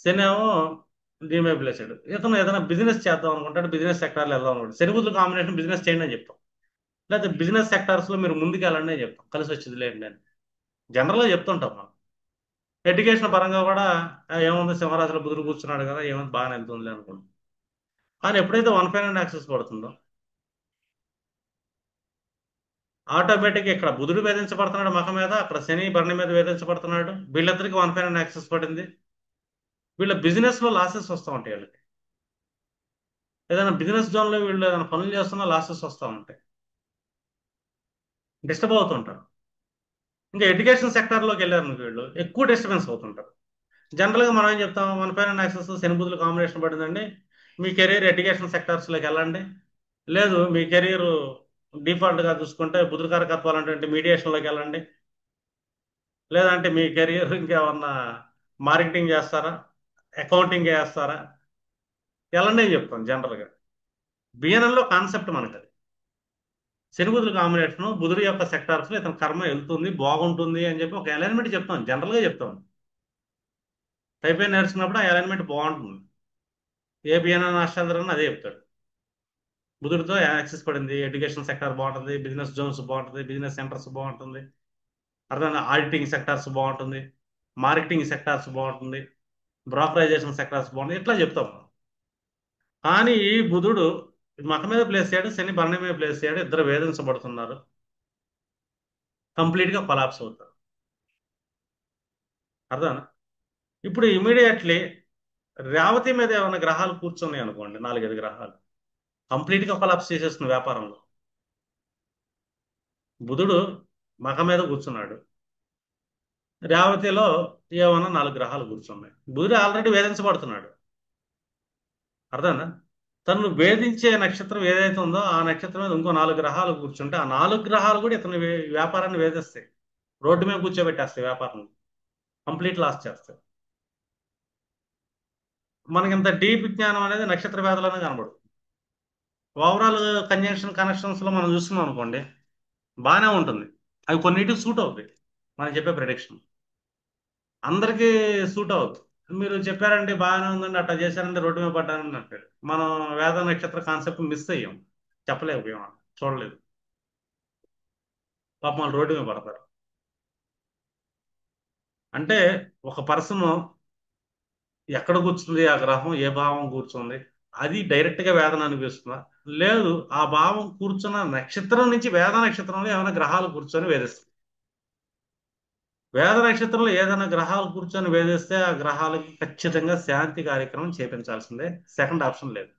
శని ఏమో దీని మీద ప్లేస్ అయ్యాడు. ఇతను ఏదైనా బిజినెస్ చేద్దాం అనుకుంటాడు, బిజినెస్ సెక్టార్లో వెళ్దాం అనుకుంటాడు, శని బుధుల కాంబినేషన్ బిజినెస్ చేయండి అని చెప్తాం. లేకపోతే బిజినెస్ సెక్టార్స్ లో మీరు ముందుకు వెళ్ళండి అని చెప్తాం, కలిసి వచ్చేది లేండి అని జనరల్గా చెప్తుంటాం మనం. ఎడ్యుకేషన్ పరంగా కూడా ఏముంది, సింహరాశిలో బుధుడు కూర్చున్నాడు కదా, ఏముంది బాగానే వెళ్తుంది అనుకుంటాం. కానీ ఎప్పుడైతే వన్ ఫైవ్ అండ్ యాక్సెస్ పడుతుందో ఆటోమేటిక్ ఇక్కడ బుధుడు వేధించబడుతున్నాడు మఖ మీద, అక్కడ శని భరణి మీద వేధించబడుతున్నాడు, వీళ్ళిద్దరికి వన్ ఫైవ్ అండ్ యాక్సెస్ పడింది. వీళ్ళ బిజినెస్ లో లాసెస్ వస్తూ ఉంటాయి వీళ్ళకి. ఏదైనా బిజినెస్ జోన్ లో వీళ్ళు ఏదైనా పనులు చేస్తున్నా లాసెస్ వస్తూ ఉంటాయి, డిస్టర్బ్ అవుతుంటారు. ఇంకా ఎడ్యుకేషన్ సెక్టార్లోకి వెళ్ళారు వీళ్ళు ఎక్కువ డిస్టర్బెన్స్ అవుతుంటారు. జనరల్గా మనం ఏం చెప్తాం, వన్ ఫైవ్ అండ్ యాక్సెస్ శని బుధులు కాంబినేషన్ పడిందండి, మీ కెరీర్ ఎడ్యుకేషన్ సెక్టార్స్లోకి వెళ్ళండి. లేదు మీ కెరీర్ డిఫాల్ట్గా చూసుకుంటే బుధుడు కారకత్వాలు అంటే మీడియేషన్లోకి వెళ్ళండి. లేదంటే మీ కెరీర్ ఇంకేమన్నా మార్కెటింగ్ చేస్తారా, అకౌంటింగ్ చేస్తారా, వెళ్ళండి అని చెప్తాం జనరల్గా. బిఎన్ఎల్లో కాన్సెప్ట్ మనకి అది. శని బుధుల కాంబినేషన్ బుధుడు యొక్క సెక్టార్స్ లో ఇతని కర్మ వెళ్తుంది బాగుంటుంది అని చెప్పి ఒక అలైన్మెంట్ చెప్తాం, జనరల్గా చెప్తాం. టైప్ ఏ నేర్చుకున్నప్పుడు ఆ అలైన్మెంట్ బాగుంటుంది. ఏ బిఎన్ఎన్ అష్టాంతరం అదే చెప్తాడు. బుధుడితో యాక్సెస్ పడింది, ఎడ్యుకేషన్ సెక్టార్ బాగుంటుంది, బిజినెస్ జోన్స్ బాగుంటుంది, బిజినెస్ సెంటర్స్ బాగుంటుంది, అర్థం, ఆడిటింగ్ సెక్టార్స్ బాగుంటుంది, మార్కెటింగ్ సెక్టార్స్ బాగుంటుంది, బ్రోకరైజేషన్ సెక్టార్స్ బాగుంటుంది, ఇట్లా చెప్తాం. కానీ ఈ బుధుడు మఖ మీద ప్లేస్ చేయడు, శని భరణి మీద ప్లేస్ చేయడు, ఇద్దరు వేధించబడుతున్నారు, కంప్లీట్ గా కొలాప్స్ అవుతారు. అర్థం. ఇప్పుడు ఇమీడియట్లీ రేవతి మీద ఏమైనా గ్రహాలు కూర్చున్నాయి అనుకోండి, నాలుగైదు గ్రహాలు కంప్లీట్ గా కొలాప్స్ చేసేస్తుంది వ్యాపారంలో. బుధుడు మఖ మీద కూర్చున్నాడు, రేవతిలో ఏమన్నా నాలుగు గ్రహాలు కూర్చున్నాయి, బుధుడు ఆల్రెడీ వేధించబడుతున్నాడు. అర్థనా. తను వేధించే నక్షత్రం ఏదైతే ఉందో ఆ నక్షత్రం మీద ఇంకో నాలుగు గ్రహాలు కూర్చుంటే ఆ నాలుగు గ్రహాలు కూడా ఇతని వ్యాపారాన్ని వేధిస్తాయి, రోడ్డు మీద కూర్చోబెట్టేస్తాయి, వ్యాపారం కంప్లీట్ లాస్ చేస్తాయి. మనకి ఇంత డీప్ జ్ఞానం అనేది నక్షత్ర వేదలోనే కనబడుతుంది. ఓవరాల్ కంజంక్షన్ కనెక్షన్స్ లో మనం చూస్తున్నాం అనుకోండి, బాగానే ఉంటుంది, అవి కొన్నిటికి సూట్ అవుతాయి. మనం చెప్పే ప్రిడిక్షన్ అందరికీ సూట్ అవుతుంది. మీరు చెప్పారంటే బాగానే ఉందండి, అట్లా చేశారంటే రోడ్డు మీద పడ్డానని అంటాడు. మనం వేద నక్షత్ర కాన్సెప్ట్ మిస్ అయ్యాం, చెప్పలేకపోయాం, చూడలేదు, పాపం వాళ్ళు రోడ్డు మీద పడతారు. అంటే ఒక పర్సన్ ఎక్కడ కూర్చుంది, ఆ గ్రహం ఏ భావం కూర్చుంది, అది డైరెక్ట్ గా వేదన అనిపిస్తుందా, లేదు ఆ భావం కూర్చున్న నక్షత్రం నుంచి వేద నక్షత్రంలో ఏమైనా గ్రహాలు కూర్చొని వేధిస్తాయి. వేద నక్షత్రంలో ఏదైనా గ్రహాలు కూర్చొని వేధిస్తే ఆ గ్రహాలకి ఖచ్చితంగా శాంతి కార్యక్రమం చేపించాల్సిందే, సెకండ్ ఆప్షన్ లేదు.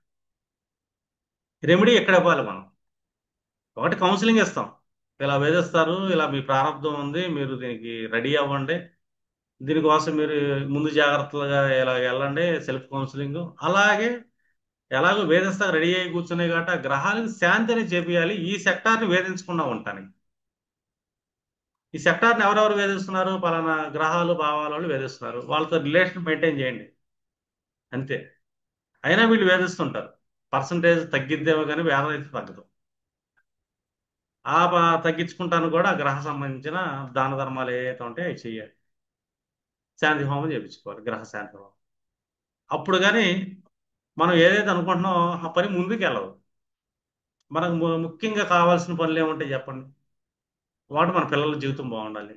రెమెడీ ఎక్కడ ఇవ్వాలి మనం, ఒకటి కౌన్సిలింగ్ ఇస్తాం, ఇలా వేధిస్తారు, ఇలా మీ ప్రారంభం ఉంది, మీరు దీనికి రెడీ అవ్వండి, దీనికోసం మీరు ముందు జాగ్రత్తలుగా ఇలా వెళ్ళండి, సెల్ఫ్ కౌన్సిలింగ్. అలాగే ఎలాగో వేధిస్తా రెడీ అయ్యి కూర్చున్నాయి కాబట్టి ఆ గ్రహాలకు శాంతి అనేది చేపియాలి ఈ సెక్టార్ని వేధించకుండా ఉంటానికి. ఈ సెక్టార్ని ఎవరెవరు వేధిస్తున్నారు? పలానా గ్రహాలు భావాల వాళ్ళు వేధిస్తున్నారు, వాళ్ళతో రిలేషన్ మెయింటైన్ చేయండి అంతే. అయినా వీళ్ళు వేధిస్తుంటారు. పర్సంటేజ్ తగ్గిద్దేమో కానీ వేదన అయితే తగ్గదు. తగ్గించుకుంటాను కూడా ఆ గ్రహ సంబంధించిన దాన ధర్మాలు ఏవైతే ఉంటాయో అవి చెయ్యాలి. శాంతి హోమం చేయించుకోవాలి, గ్రహ శాంతి హోమం. అప్పుడు కానీ మనం ఏదైతే అనుకుంటున్నామో ఆ పని ముందుకు వెళ్ళదు. మనకు ముఖ్యంగా కావాల్సిన పనులు ఏముంటాయి చెప్పండి? వాటి మన పిల్లల జీవితం బాగుండాలి,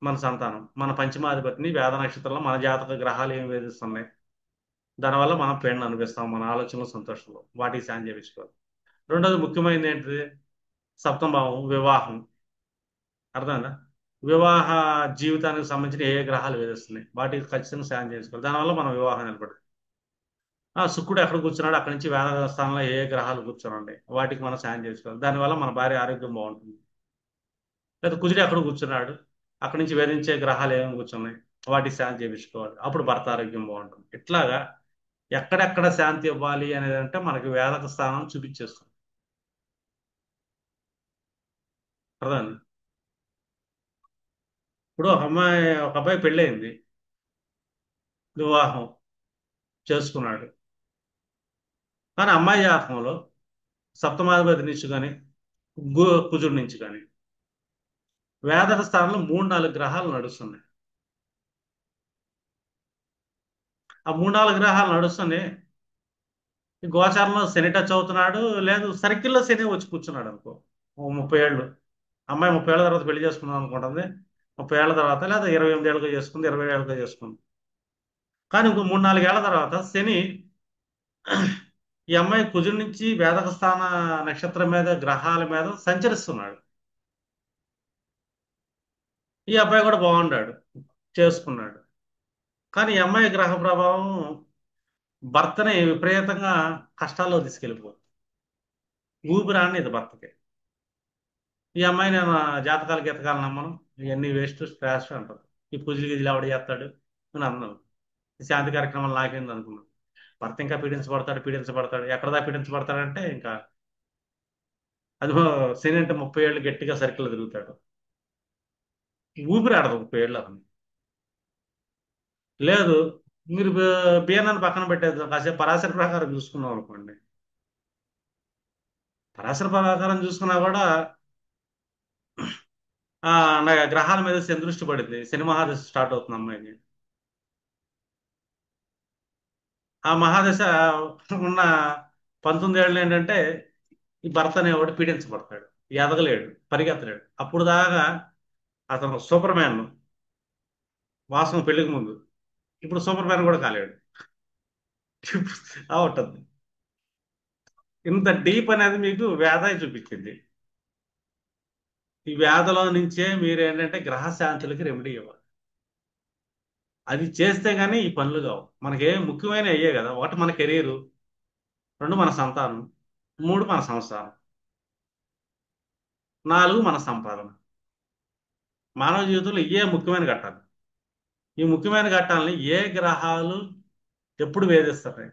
మన సంతానం, మన పంచమాధిపతిని వేద నక్షత్రంలో మన జాతక గ్రహాలు ఏం వేధిస్తున్నాయి, దానివల్ల మనం పేరును అనిపిస్తాం, మన ఆలోచనలు సంతోషంలో వాటికి శాంతి చేయించుకోవాలి. రెండోది ముఖ్యమైనది ఏంటిది? సప్తమ భావం వివాహం. అర్థమైందా? వివాహ జీవితానికి సంబంధించిన ఏ గ్రహాలు వేధిస్తున్నాయి వాటికి ఖచ్చితంగా శాంతి చేసుకోవాలి, దానివల్ల మనం వివాహం నిలబడుతుంది. శుక్రుడు ఎక్కడ కూర్చున్నాడు అక్కడి నుంచి వేద స్థానంలో ఏ గ్రహాలు కూర్చోనండి వాటికి మనం శాంతి చేసుకోవాలి, దానివల్ల మన భార్య ఆరోగ్యం బాగుంటుంది. లేదా కుజుడు ఎక్కడ కూర్చున్నాడు అక్కడి నుంచి వేధించే గ్రహాలు ఏమేమి కూర్చున్నాయి వాటికి శాంతి చేయించుకోవాలి, అప్పుడు భర్త ఆరోగ్యం బాగుంటుంది. ఇట్లాగా ఎక్కడెక్కడ శాంతి ఇవ్వాలి అనేది అంటే మనకి వేదక స్థానం చూపించేస్తుంది. అర్థమైంది? ఇప్పుడు ఒక అబ్బాయి పెళ్ళయింది, వివాహం చేసుకున్నాడు. కానీ అమ్మాయి జాతకంలో సప్తమాధిపతి నుంచి కానీ కుజుడి నుంచి కానీ వేదక స్థానంలో 3 4 గ్రహాలు నడుస్తున్నాయి. ఆ 3 4 గ్రహాలు నడుస్తున్నాయి. ఈ గోచారంలో శని టచ్ అవుతున్నాడు, లేదు సర్కిల్లో శని వచ్చి కూర్చున్నాడు అనుకో. ఓ 30 ఏళ్ళు, అమ్మాయి 30 ఏళ్ళ తర్వాత పెళ్లి చేసుకుందాం అనుకుంటుంది. 30 ఏళ్ళ తర్వాత లేదా 28 ఏళ్ళగా చేసుకుంది, 20 ఏళ్ళగా చేసుకుంది. కానీ ఇంకో 3 4 ఏళ్ల తర్వాత శని ఈ అమ్మాయి కుజుడి నుంచి వేదక స్థాన నక్షత్రం మీద గ్రహాల మీద సంచరిస్తున్నాడు. ఈ అబ్బాయి కూడా బాగున్నాడు, చేసుకున్నాడు. కానీ ఈ అమ్మాయి గ్రహ ప్రభావం భర్తని విపరీతంగా కష్టాల్లో తీసుకెళ్ళిపోతుంది. ఊపిరాన్ని ఇది భర్తకి. ఈ అమ్మాయి నేను జాతకాలు గీతకాలు నమ్మను, ఇవన్నీ వేస్ట్ స్ట్రాష్ అంటారు. ఈ పూజలు గిజలు ఎవడు చేస్తాడు అని అన్నాను. ఈ శాంతి కార్యక్రమాలు నాకేంది అనుకున్నాను. భర్త ఇంకా పీడించబడతాడు పీడించబడతాడు, ఎక్కడదా పీడించబడతాడంటే ఇంకా అది శని అంటే 30 ఏళ్ళు గట్టిగా సర్కిల్ తిరుగుతాడు, ఊపిరి ఆడదు 30 ఏళ్ళు అతను. లేదు, మీరు బియ్యాన్ని పక్కన పెట్టేది కాసేపు పరాశర ప్రకారం చూసుకున్నాం అనుకోండి. పరాశర ప్రకారం చూసుకున్నా కూడా నా గ్రహాల మీద శని దృష్టి పడింది, శని మహాదశ స్టార్ట్ అవుతుంది అమ్మాయికి. ఆ మహాదశ ఉన్న 19 ఏళ్ళు ఏంటంటే ఈ భర్త అనేవాడు పీడించబడతాడు, ఎదగలేడు, పరిగెత్తలేడు. అప్పుడు దాకా అతను సూపర్ మ్యాన్ వాసన పెళ్లికి ముందు, ఇప్పుడు సూపర్ మ్యాన్ కూడా కాలేడు. ఆ ఉంటుంది. ఇంత డీప్ అనేది మీకు వేద చూపించింది. ఈ వేదలో నుంచే మీరు ఏంటంటే గ్రహ శాంతులకి రెమెడీ ఇవ్వాలి. అది చేస్తే గానీ ఈ పనులు కావు. మనకి ముఖ్యమైన అయ్యే కదా, ఒకటి మన కెరీరు, రెండు మన సంతానం, మూడు మన సంసారం, నాలుగు మన సంపాదన. మానవ జీవితంలో ఇవే ముఖ్యమైన ఘట్టాలు. ఈ ముఖ్యమైన ఘట్టాలని ఏ గ్రహాలు ఎప్పుడు వేధిస్తాయి,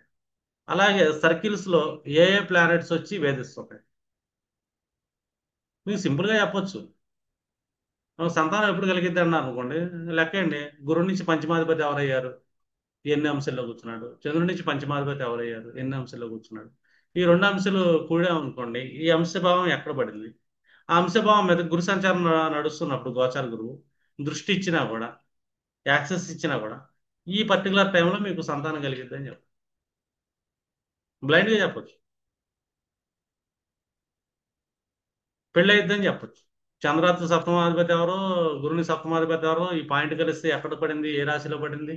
అలాగే సర్కిల్స్ లో ఏ ఏ ప్లానెట్స్ వచ్చి వేధిస్తుంటాయి. మీకు సింపుల్ గా చెప్పొచ్చు. సంతానం ఎప్పుడు కలిగిద్ది అన్నారు అనుకోండి, లెక్కండి. గురువు నుంచి పంచమాధిపతి ఎవరయ్యారు, ఎన్ని అంశాల్లో కూర్చున్నాడు. చంద్రుడి నుంచి పంచమాధిపతి ఎవరయ్యారు, ఎన్ని అంశాల్లో కూర్చున్నాడు. ఈ రెండు అంశాలు కూడామనుకోండి, ఈ అంశభావం ఎక్కడ పడింది. ఆ అంశభావం మీద గురు సంచారం నడుస్తున్నప్పుడు గోచార గురువు దృష్టి ఇచ్చినా కూడా, యాక్సెస్ ఇచ్చినా కూడా ఈ పర్టికులర్ టైంలో మీకు సంతానం కలిగిద్ది అని చెప్పచ్చు. బ్లైండ్గా చెప్పొచ్చు, పెళ్ళి అయిద్దని చెప్పొచ్చు. చంద్రార్థ సప్తమాధిపతి ఎవరో, గురుని సప్తమాధిపతి ఎవరో, ఈ పాయింట్ కలిస్తే ఎక్కడ పడింది, ఏ రాశిలో పడింది,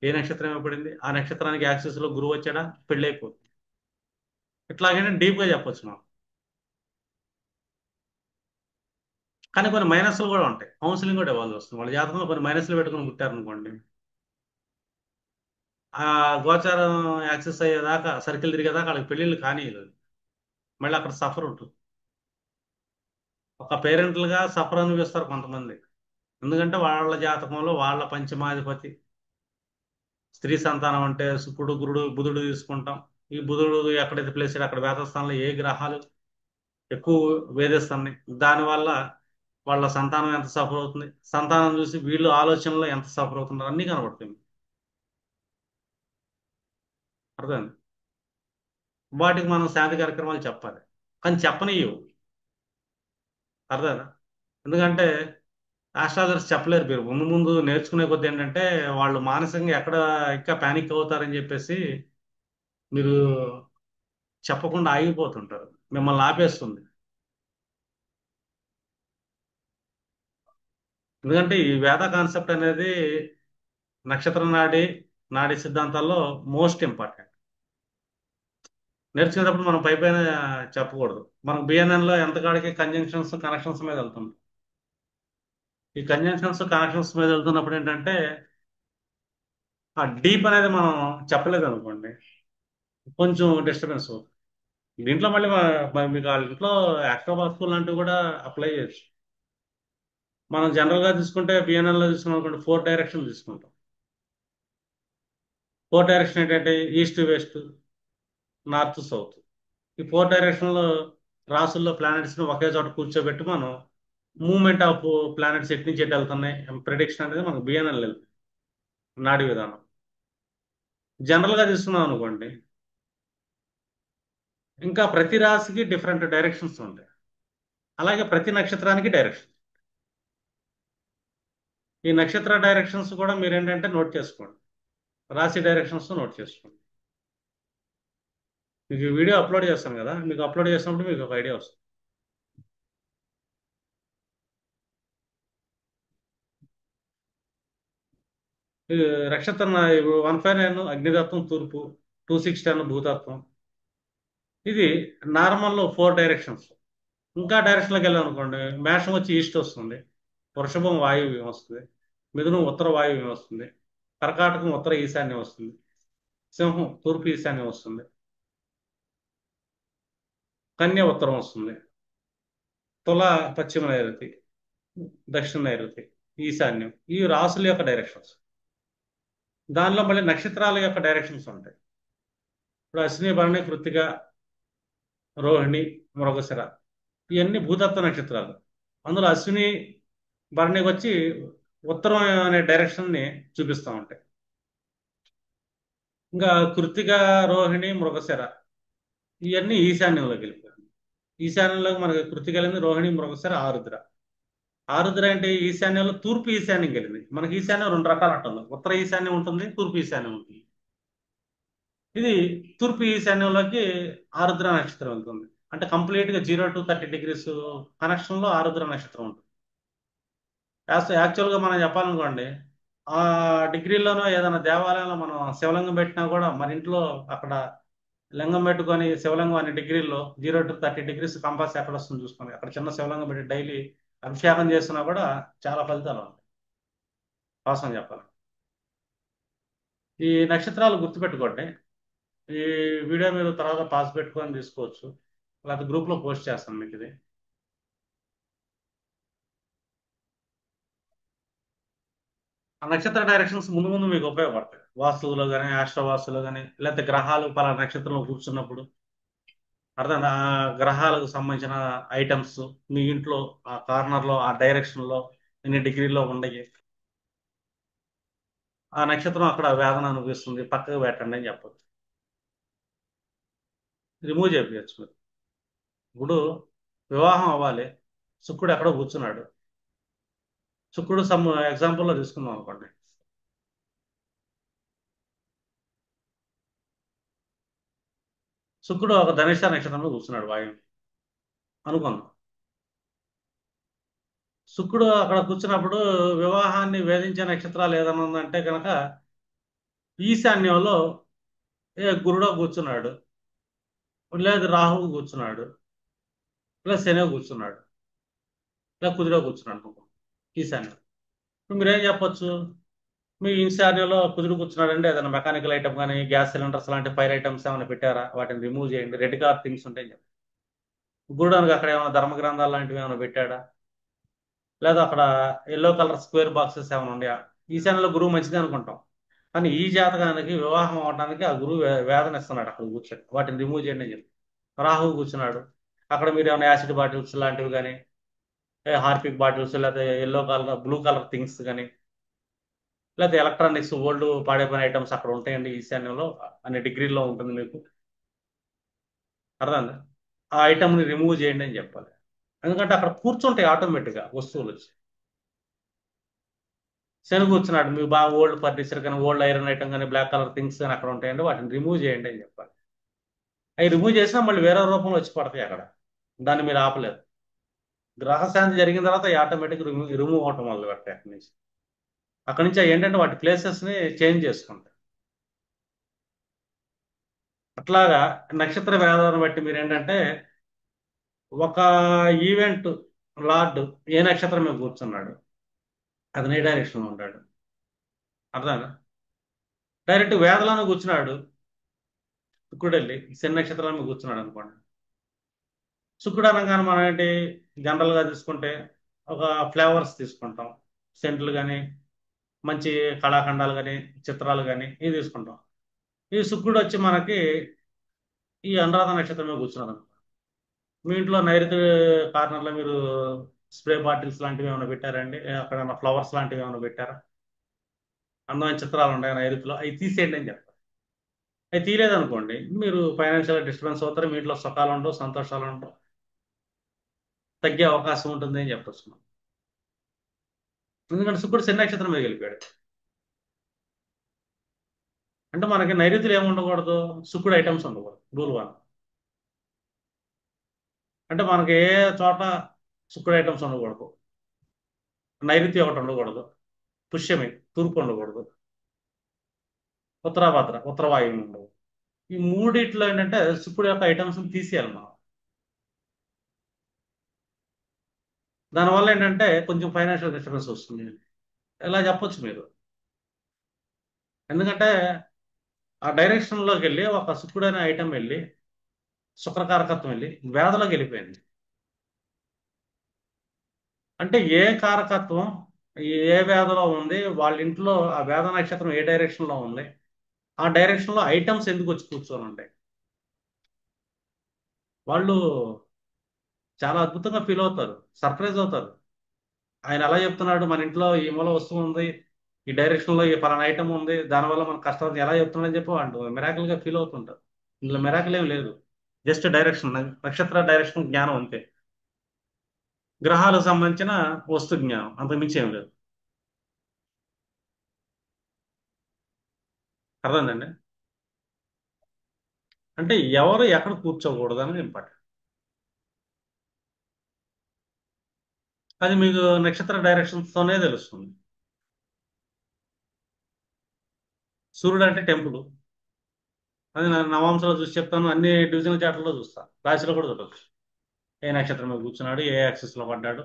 ఏ నక్షత్రం పడింది, ఆ నక్షత్రానికి యాక్సెస్ లో గురువు వచ్చాడా, పెళ్ళి అయిపోతుంది. ఇట్లాగైనా డీప్ గా చెప్పొచ్చు మనం. కానీ కొన్ని మైనస్లు కూడా ఉంటాయి, కౌన్సిలింగ్ కూడా ఇవ్వాల్సి వస్తుంది. వాళ్ళ జాతకంలో కొన్ని మైనస్లు పెట్టుకుని పుట్టారనుకోండి, ఆ గోచారం యాక్సెస్ అయ్యేదాకా, సర్కిల్ తిరిగేదాకా వాళ్ళకి పెళ్ళిళ్ళు కానీ మళ్ళీ అక్కడ సఫర్ ఉంటుంది. ఒక పేరెంట్లుగా సఫర్ అనిపిస్తారు కొంతమంది. ఎందుకంటే వాళ్ళ జాతకంలో వాళ్ళ పంచమాధిపతి, స్త్రీ సంతానం అంటే శుక్రుడు గురుడు బుధుడు తీసుకుంటాం, ఈ బుధుడు ఎక్కడైతే ప్లేస్ అక్కడ వేదస్థానంలో ఏ గ్రహాలు ఎక్కువ వేధిస్తున్నాయి, దానివల్ల వాళ్ళ సంతానం ఎంత సఫర్ అవుతుంది, సంతానం చూసి వీళ్ళు ఆలోచనలో ఎంత సఫర్ అవుతున్నారు అన్నీ కనబడుతుంది. అర్థం. వాటికి మనం శాంతి కార్యక్రమాలు చెప్పాలి, కానీ చెప్పనియ్యవు. అర్థం. ఎందుకంటే ఆస్ట్రాలజర్స్ చెప్పలేరు, మీరు ముందు ముందు నేర్చుకునే కొద్ది ఏంటంటే వాళ్ళు మానసికంగా ఎక్కడ ఇంకా పానిక్ అవుతారని చెప్పేసి మీరు చెప్పకుండా ఆగిపోతుంటారు, మిమ్మల్ని ఆపేస్తుంది. ఎందుకంటే ఈ వేద కాన్సెప్ట్ అనేది నక్షత్ర నాడి, నాడి సిద్ధాంతాల్లో మోస్ట్ ఇంపార్టెంట్. నేర్చుకునేటప్పుడు మనం పై పైన చెప్పకూడదు. మనకు బిఎన్ఎన్ లో ఎంత కాడికి కంజంక్షన్స్ కనెక్షన్స్ మీద వెళ్తుంది. ఈ కంజంక్షన్స్ కనెక్షన్స్ మీద వెళ్తున్నప్పుడు ఏంటంటే ఆ డీప్ అనేది మనం చెప్పలేదు అనుకోండి, కొంచెం డిస్టర్బెన్స్ అవుతుంది. దీంట్లో మళ్ళీ మీకు వాళ్ళ ఇంట్లో యాక్టోబాస్కూల్ లాంటివి కూడా అప్లై చేయొచ్చు. మనం జనరల్ గా తీసుకుంటే బిఎన్ఎన్ లో తీసుకున్నాం అనుకోండి, 4 డైరెక్షన్ తీసుకుంటాం. 4 డైరెక్షన్ ఏంటంటే ఈస్ట్ వెస్ట్ నార్త్ సౌత్. ఈ 4 డైరెక్షన్ లో రాసుల్లో ప్లానెట్స్ ని ఒకే చోట కూర్చోబెట్టి మనం మూవ్మెంట్ ఆఫ్ ప్లానెట్స్ ఎటు నుంచి ఎటు వెళ్తున్నాయి ప్రిడిక్షన్ అనేది మనకు బిఎన్ఎల్ వెళ్తుంది, నాడి విధానం. జనరల్ గా తీసుకున్నాం అనుకోండి, ఇంకా ప్రతి రాశికి డిఫరెంట్ డైరెక్షన్స్ ఉంటాయి. అలాగే ప్రతి నక్షత్రానికి డైరెక్షన్. ఈ నక్షత్ర డైరెక్షన్స్ కూడా మీరు ఏంటంటే నోట్ చేసుకోండి, రాశి డైరెక్షన్స్ నోట్ చేసుకోండి. మీకు ఈ వీడియో అప్లోడ్ చేస్తాను కదా, మీకు అప్లోడ్ చేసినప్పుడు మీకు ఒక ఐడియా వస్తుంది. ఈ నక్షత్రం 159 అగ్నితత్వం తూర్పు, 260 భూతత్వం. ఇది నార్మల్లో 4 డైరెక్షన్స్. ఇంకా డైరెక్షన్లోకి వెళ్ళాం అనుకోండి, మేషం వచ్చి ఈస్ట్ వస్తుంది, వృషభం వాయువ్యం వస్తుంది, మిథునం ఉత్తర వాయువ్యం వస్తుంది, కర్కాటకం ఉత్తర ఈశాన్యం వస్తుంది, సింహం తూర్పు ఈశాన్యం వస్తుంది, కన్య ఉత్తరం వస్తుంది, తుల పశ్చిమ నైరుతి, దక్షిణ నైరుతి, ఈశాన్యం. ఈ రాసుల యొక్క డైరెక్షన్స్. దానిలో మళ్ళీ నక్షత్రాల యొక్క డైరెక్షన్స్ ఉంటాయి. ఇప్పుడు అశ్విని భరణి కృత్తిక రోహిణి మృగశిర, ఇవన్నీ భూతత్వ నక్షత్రాలు. అందులో అశ్విని భరణికి వచ్చి ఉత్తరం అనే డైరెక్షన్ని చూపిస్తూ ఉంటాయి. ఇంకా కృత్తిక రోహిణి మృగశిర ఇవన్నీ ఈశాన్యంలోకి వెళ్ళిపోయాయి. ఈశాన్యంలోకి మనకి కృత్తిక వెళ్ళింది, రోహిణి మృగశిర ఆరుద్ర. ఆరుద్ర అంటే ఈశాన్యంలో తూర్పు ఈశాన్యం వెళ్ళింది. మనకి ఈశాన్యం రెండు రకాలు ఉంటుంది, ఉత్తర ఈశాన్యం ఉంటుంది, తూర్పు ఈశాన్యం ఉంటుంది. ఇది తూర్పు ఈశాన్యంలోకి ఆరుద్ర నక్షత్రం వెళ్తుంది. అంటే కంప్లీట్ గా 0 to 30 degrees కనెక్షన్ లో ఆరుద్ర నక్షత్రం ఉంటుంది. యాక్చువల్ గా మనం చెప్పాలనుకోండి, ఆ డిగ్రీలోనో ఏదైనా దేవాలయంలో మనం శివలింగం పెట్టినా కూడా మన ఇంట్లో అక్కడ లింగం పెట్టుకొని శివలింగం అనే డిగ్రీలో 0 to 30 degrees కంపాస్ ఎక్కడ వస్తుంది చూసుకోండి, అక్కడ చిన్న శివలింగం పెట్టి డైలీ అభిషేకం చేసినా కూడా చాలా ఫలితాలు ఉంటాయి. అవసరం చెప్పాలి. ఈ నక్షత్రాలు గుర్తుపెట్టుకోండి. ఈ వీడియో మీరు తర్వాత పాస్ పెట్టుకొని తీసుకోవచ్చు, లేకపోతే గ్రూప్లో పోస్ట్ చేస్తాను మీకు ఇది. ఆ నక్షత్ర డైరెక్షన్స్ ముందు ముందు మీకు ఉపయోగపడతాయి, వాస్తువులో కానీ ఆస్ట్రో వాస్తులో కానీ, లేకపోతే గ్రహాలు పలా నక్షత్రంలో కూర్చున్నప్పుడు. అర్థం. ఆ గ్రహాలకు సంబంధించిన ఐటమ్స్ మీ ఇంట్లో ఆ కార్నర్లో ఆ డైరెక్షన్లో ఎన్ని డిగ్రీలో ఉండయి, ఆ నక్షత్రం అక్కడ వేదన అనిపిస్తుంది, పక్కకు పెట్టండి అని చెప్పొచ్చు, రిమూవ్ చేయవచ్చు మీరు. ఇప్పుడు వివాహం అవ్వాలి, శుక్రుడు ఎక్కడో కూర్చున్నాడు. శుక్రుడు సమ్ ఎగ్జాంపుల్లో తీసుకుందాం అనుకోండి, శుక్రుడు ఒక ధనిష్ట నక్షత్రంలో కూర్చున్నాడు వాయువు అనుకుందాం. శుక్రుడు అక్కడ కూర్చున్నప్పుడు వివాహాన్ని వేధించే నక్షత్రాలు ఏదైనా ఉందంటే కనుక ఈశాన్యంలో గురుడో కూర్చున్నాడు, లేదు రాహువు కూర్చున్నాడు, ప్లస్ శనివో కూర్చున్నాడు, లేదా కుదిరో కూర్చున్నాడు అనుకో ఈశాన్యం. ఇప్పుడు మీరేం చెప్పొచ్చు, మీ ఈశాన్యంలో కుదురు కూర్చున్నాడు అంటే ఏదైనా మెకానికల్ ఐటమ్ కానీ గ్యాస్ సిలిండర్స్ లాంటి ఫైర్ ఐటమ్స్ ఏమైనా పెట్టారా, వాటిని రిమూవ్ చేయండి, రెడ్ కార్ థింగ్స్ ఉంటాయి చెప్పి. గురుడానికి అక్కడ ఏమైనా ధర్మ గ్రంథాలు లాంటివి ఏమైనా పెట్టాడా, లేదా అక్కడ ఎల్లో కలర్ స్క్వేర్ బాక్సెస్ ఏమైనా ఉన్నాయా. ఈశాన్యంలో గురువు మంచిది అనుకుంటాం, కానీ ఈ జాతకానికి వివాహం అవడానికి ఆ గురువు వేదన ఇస్తున్నాడు అక్కడ కూర్చొని, వాటిని రిమూవ్ చేయండి అని చెప్పి. రాహువు కూర్చున్నాడు అక్కడ, మీరు ఏమైనా యాసిడ్ బాటిల్స్ లాంటివి కానీ, హార్పిక్ బాటిల్స్, లేకపోతే yellow colour blue colour things కానీ, లేకపోతే ఎలక్ట్రానిక్స్ ఓల్డ్ పాడైపోయిన ఐటమ్స్ అక్కడ ఉంటాయండి ఈశాన్యంలో, అనే డిగ్రీలో ఉంటుంది మీకు, అర్థం. ఆ ఐటమ్ని రిమూవ్ చేయండి అని చెప్పాలి. ఎందుకంటే అక్కడ కూర్చుంటాయి ఆటోమేటిక్గా వస్తువులు వచ్చి. శని కూర్చున్నాడు, మీకు బాగా ఓల్డ్ ఫర్నిచర్ కానీ, ఓల్డ్ ఐరన్ ఐటమ్ కానీ, బ్లాక్ కలర్ థింగ్స్ కానీ అక్కడ ఉంటాయండి, వాటిని రిమూవ్ చేయండి అని చెప్పాలి. అవి రిమూవ్ చేసినా మళ్ళీ వేరే రూపంలో వచ్చి పడతాయి అక్కడ, దాన్ని మీరు ఆపలేదు. గ్రహశాంతి జరిగిన తర్వాత ఆటోమేటిక్ రిమూవ్ అవటం మొదలు పెడతాయి అక్కడి నుంచి. అక్కడి నుంచి ఏంటంటే వాటి ప్లేసెస్ని చేంజ్ చేసుకుంటాయి. అట్లాగా నక్షత్ర వేదాలను బట్టి మీరు ఏంటంటే, ఒక ఈవెంట్ లార్డ్ ఏ నక్షత్రం మీద కూర్చున్నాడు, అతని ఏ డైరెక్షన్లో ఉంటాడు, అర్థం. డైరెక్ట్ వేదలను కూర్చున్నాడు, శుక్రుడు వెళ్ళి శని నక్షత్రాల మీద కూర్చున్నాడు అనుకోండి. శుక్రుడు అనగానే మనం ఏంటి, జనరల్గా తీసుకుంటే ఒక ఫ్లేవర్స్ తీసుకుంటాం, సెంట్లు కానీ, మంచి కళాఖండాలు కానీ, చిత్రాలు కానీ ఇవి తీసుకుంటాం. ఈ శుక్రుడు వచ్చి మనకి ఈ అనురాధ నక్షత్రం మీద కూర్చున్నాడు అనుకో. మీ ఇంట్లో నైరుతి కార్నర్లో మీరు స్ప్రే బాటిల్స్ లాంటివి ఏమైనా పెట్టారండి, అక్కడ ఫ్లవర్స్ లాంటివి ఏమైనా పెట్టారా, అందమైన చిత్రాలు ఉన్నాయి నైరుతిలో, అవి తీసేయండి అని చెప్తారు. అవి తీయలేదనుకోండి, మీరు ఫైనాన్షియల్ డిస్టర్బెన్స్ అవుతారు, మీ ఇంట్లో సుఖాలు ఉండవు, సంతోషాలు ఉండవు, తగ్గే అవకాశం ఉంటుంది అని చెప్పొచ్చు మనం. ఎందుకంటే శుక్రుడు శని నక్షత్రం మీద వెళ్ళిపోయాడు. అంటే మనకి నైరుతిలో ఏమి ఉండకూడదు, శుక్రుడు ఐటమ్స్ ఉండకూడదు, రూల్ వన్. అంటే మనకి ఏ చోట శుక్రుడు ఐటమ్స్ ఉండకూడదు, నైరుతి ఒకటి ఉండకూడదు, పుష్యమి తూర్పు ఉండకూడదు, ఉత్తరాభద్ర ఉత్తర వాయువు ఉండదు. ఈ మూడిట్లో ఏంటంటే శుక్రుడు యొక్క ఐటమ్స్ తీసేయాలి మనం. దానివల్ల ఏంటంటే కొంచెం ఫైనాన్షియల్ డిస్టర్బెన్స్ వస్తుంది, ఇలా చెప్పొచ్చు మీరు. ఎందుకంటే ఆ డైరెక్షన్లోకి వెళ్ళి ఒక శుక్రుడు అనే ఐటమ్ వెళ్ళి, శుక్రకారకత్వం వెళ్ళి వేదలోకి వెళ్ళిపోయింది. అంటే ఏ కారకత్వం ఏ వేదలో ఉంది, వాళ్ళ ఇంట్లో ఆ వేద నక్షత్రం ఏ డైరెక్షన్లో ఉంది, ఆ డైరెక్షన్లో ఐటమ్స్ ఎందుకు వచ్చి కూర్చొని ఉంటాయి. వాళ్ళు చాలా అద్భుతంగా ఫీల్ అవుతారు, సర్ప్రైజ్ అవుతారు. ఆయన అలా చెప్తున్నాడు, మన ఇంట్లో ఈ మూల వస్తువు ఉంది, ఈ డైరెక్షన్లో ఈ పలానా ఐటమ్ ఉంది, దానివల్ల మన కష్టాలు ఎలా చెప్తున్నాడని చెప్పి వాళ్ళు మిరాకిల్గా ఫీల్ అవుతుంటారు. ఇందులో మిరాకిల్ ఏం లేదు, జస్ట్ డైరెక్షన్, నక్షత్ర డైరెక్షన్ జ్ఞానం అంతే. గ్రహాలకు సంబంధించిన వస్తు జ్ఞానం, అంత మించి ఏం లేదు. అర్థమైందండి. అంటే ఎవరు ఎక్కడ కూర్చోకూడదు అనేది ఇంపార్టెంట్. అది మీకు నక్షత్ర డైరెక్షన్స్తోనే తెలుస్తుంది. సూర్యుడు అంటే టెంపుల్, అది నేను నవాంశలో చూసి చెప్తాను, అన్ని డివిజనల్ చార్ట్లో చూస్తాను, రాశిలో కూడా చూడవచ్చు. ఏ నక్షత్రం మీద కూర్చున్నాడు, ఏ యాక్సిస్ లో పడ్డాడు,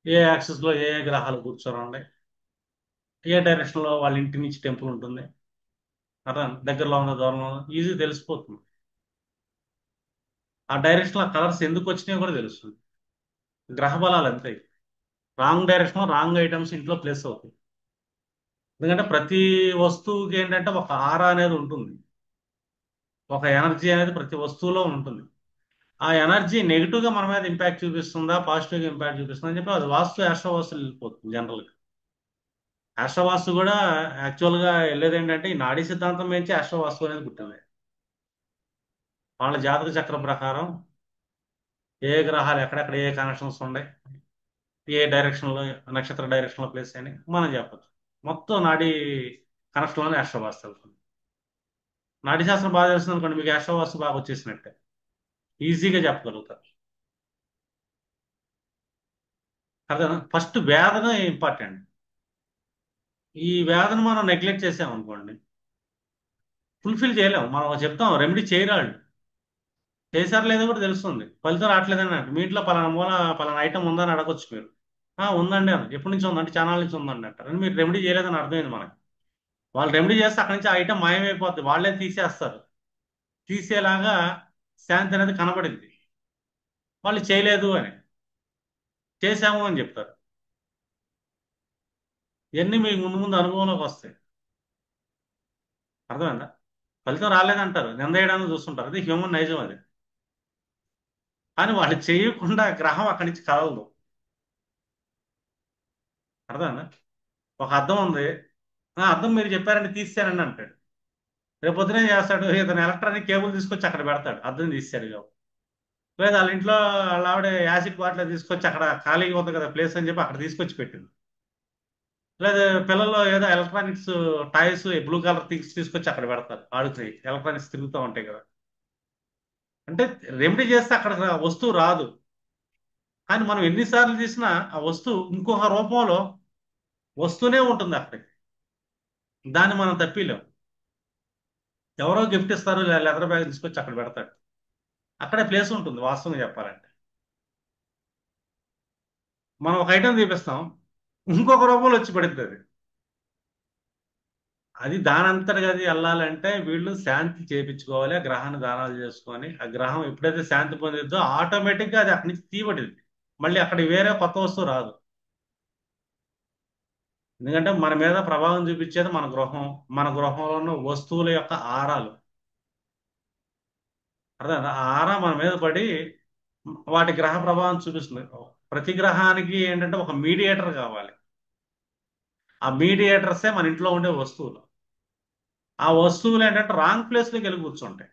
ఏ యాక్సిస్ లో ఏ ఏ గ్రహాలు కూర్చొని ఉన్నాయి, ఏ డైరెక్షన్ లో వాళ్ళ ఇంటి నుంచి టెంపుల్ ఉంటుంది, అర్థం. దగ్గరలో ఉన్న దూరంలో ఈజీ తెలిసిపోతుంది. ఆ డైరెక్షన్ లో కలర్స్ ఎందుకు వచ్చినాయో కూడా తెలుస్తుంది. గ్రహ బలాలు అంతే. రాంగ్ డైరెక్షన్ లో రాంగ్ ఐటమ్స్ ఇంట్లో ప్లేస్ అవుతాయి. ఎందుకంటే ప్రతి వస్తువుకి ఏంటంటే ఒక ఆరా అనేది ఉంటుంది, ఒక ఎనర్జీ అనేది ప్రతి వస్తువులో ఉంటుంది. ఆ ఎనర్జీ నెగిటివ్ గా మన మీద ఇంపాక్ట్ చూపిస్తుందా, పాజిటివ్ గా ఇంపాక్ట్ చూపిస్తుందా అని చెప్పి అది వాస్తు యాస్ట్రోవాస్తు వెళ్ళిపోతుంది జనరల్ గా. యాస్ట్రోవాస్తు కూడా యాక్చువల్ గా వెళ్ళేది ఏంటంటే ఈ నాడీ సిద్ధాంతం నుంచి యాస్ట్రోవాస్తు అనేది పుట్టింది. వాళ్ళ జాతక చక్రం ప్రకారం ఏ గ్రహాలు ఎక్కడెక్కడ ఏ కనెక్షన్స్ ఉన్నాయి, ఏ డైరెక్షన్ లో నక్షత్ర డైరెక్షన్ లో ప్లేస్ అని మనం చెప్పచ్చు. మొత్తం నాడీ కనెక్షన్ లోనే యాస్ట్రోవాస్తు వెళ్తుంది. నాడీ శాస్త్రం బాగా తెలిసింది అనుకోండి, మీకు యాస్ట్రోవాస్తు బాగా వచ్చేసినట్టే, ఈజీగా చెప్పగలుగుతారు. అదే, ఫస్ట్ వేదన ఇంపార్టెంట్. ఈ వేదన మనం నెగ్లెక్ట్ చేసాం అనుకోండి, ఫుల్ఫిల్ చేయలేము. మనం చెప్తాం రెమెడీ చేయరాళ్ళు, చేశారు లేదో కూడా తెలుస్తుంది, ఫలితం రావట్లేదని అంటే మీ ఇంట్లో పలానా మూల పలానా ఐటమ్ ఉందని అడగొచ్చు మీరు. ఉందండి అని, ఎప్పటి నుంచి ఉందంటే ఛానల్ నుంచి ఉందండి అంటారు, అని మీరు రెమెడీ చేయలేదని అర్థమైంది మనకి. వాళ్ళు రెమెడీ చేస్తే అక్కడి నుంచి ఆ ఐటమ్ మాయమైపోద్ది, వాళ్ళే తీసేస్తారు. తీసేలాగా శాంతి అనేది కనబడింది, వాళ్ళు చేయలేదు అని, చేశాము అని చెప్తారు. ఇవన్నీ మీకు ముందు ముందు అనుభవంలోకి వస్తాయి. అర్థమైందా? ఫలితం రాలేదంటారు, నిందేయడానికి చూస్తుంటారు. అది హ్యూమన్ నైజం అది. కానీ వాళ్ళు చేయకుండా గ్రహం అక్కడి నుంచి కదలదు. అర్థమైందా? ఒక అద్దం ఉంది. అద్దం మీరు చెప్పారండి తీసేశానండి అంటాడు. రేపు పొద్దున ఏం చేస్తాడు, ఇతను ఎలక్ట్రానిక్ కేబుల్ తీసుకొచ్చి అక్కడ పెడతాడు, అద్దం తీసాడు కాబట్టి. లేదా వాళ్ళ ఇంట్లో వాళ్ళ ఆవిడ యాసిడ్ బాటిల్ తీసుకొచ్చి అక్కడ ఖాళీగా ఉంది కదా ప్లేస్ అని చెప్పి అక్కడ తీసుకొచ్చి పెట్టింది. లేదా పిల్లలు ఏదో electronics toys blue colour things తీసుకొచ్చి అక్కడ పెడతారు, ఆడుతాయి, ఎలక్ట్రానిక్స్ తిరుగుతూ ఉంటాయి కదా. అంటే రెమెడీ చేస్తే అక్కడ వస్తువు రాదు. కానీ మనం ఎన్నిసార్లు తీసినా ఆ వస్తువు ఇంకొక రూపంలో వస్తూనే ఉంటుంది అక్కడికి. దాన్ని మనం తప్పిలేం. ఎవరో గిఫ్ట్ ఇస్తారు, లెదర్ బ్యాగ్ తీసుకొచ్చి అక్కడ పెడతాడు, అక్కడే ప్లేస్ ఉంటుంది వాస్తవంగా చెప్పాలంటే. మనం ఒక ఐటెం చూపిస్తాం, ఇంకొక రూపంలో వచ్చి పడుతుంది అది. అది దానంతటిగా అది వెళ్ళాలంటే వీళ్ళు శాంతి చేపించుకోవాలి, ఆ గ్రహాన్ని దానాలు చేసుకొని ఆ గ్రహం ఎప్పుడైతే శాంతి పొందిద్దో ఆటోమేటిక్గా అది అక్కడి నుంచి తీయబడింది. మళ్ళీ అక్కడ వేరే కొత్త వస్తువు రాదు. ఎందుకంటే మన మీద ప్రభావం చూపించేది మన గృహం, మన గృహంలో ఉన్న వస్తువుల యొక్క ఆరాలు. అర్థం, ఆ ఆరా మన మీద పడి వాటి గ్రహ ప్రభావం చూపిస్తుంది. ప్రతి గ్రహానికి ఏంటంటే ఒక మీడియేటర్ కావాలి. ఆ మీడియేటర్సే మన ఇంట్లో ఉండే వస్తువులు. ఆ వస్తువులు ఏంటంటే రాంగ్ ప్లేస్లోకి వెళ్ళి కూర్చుంటాయి.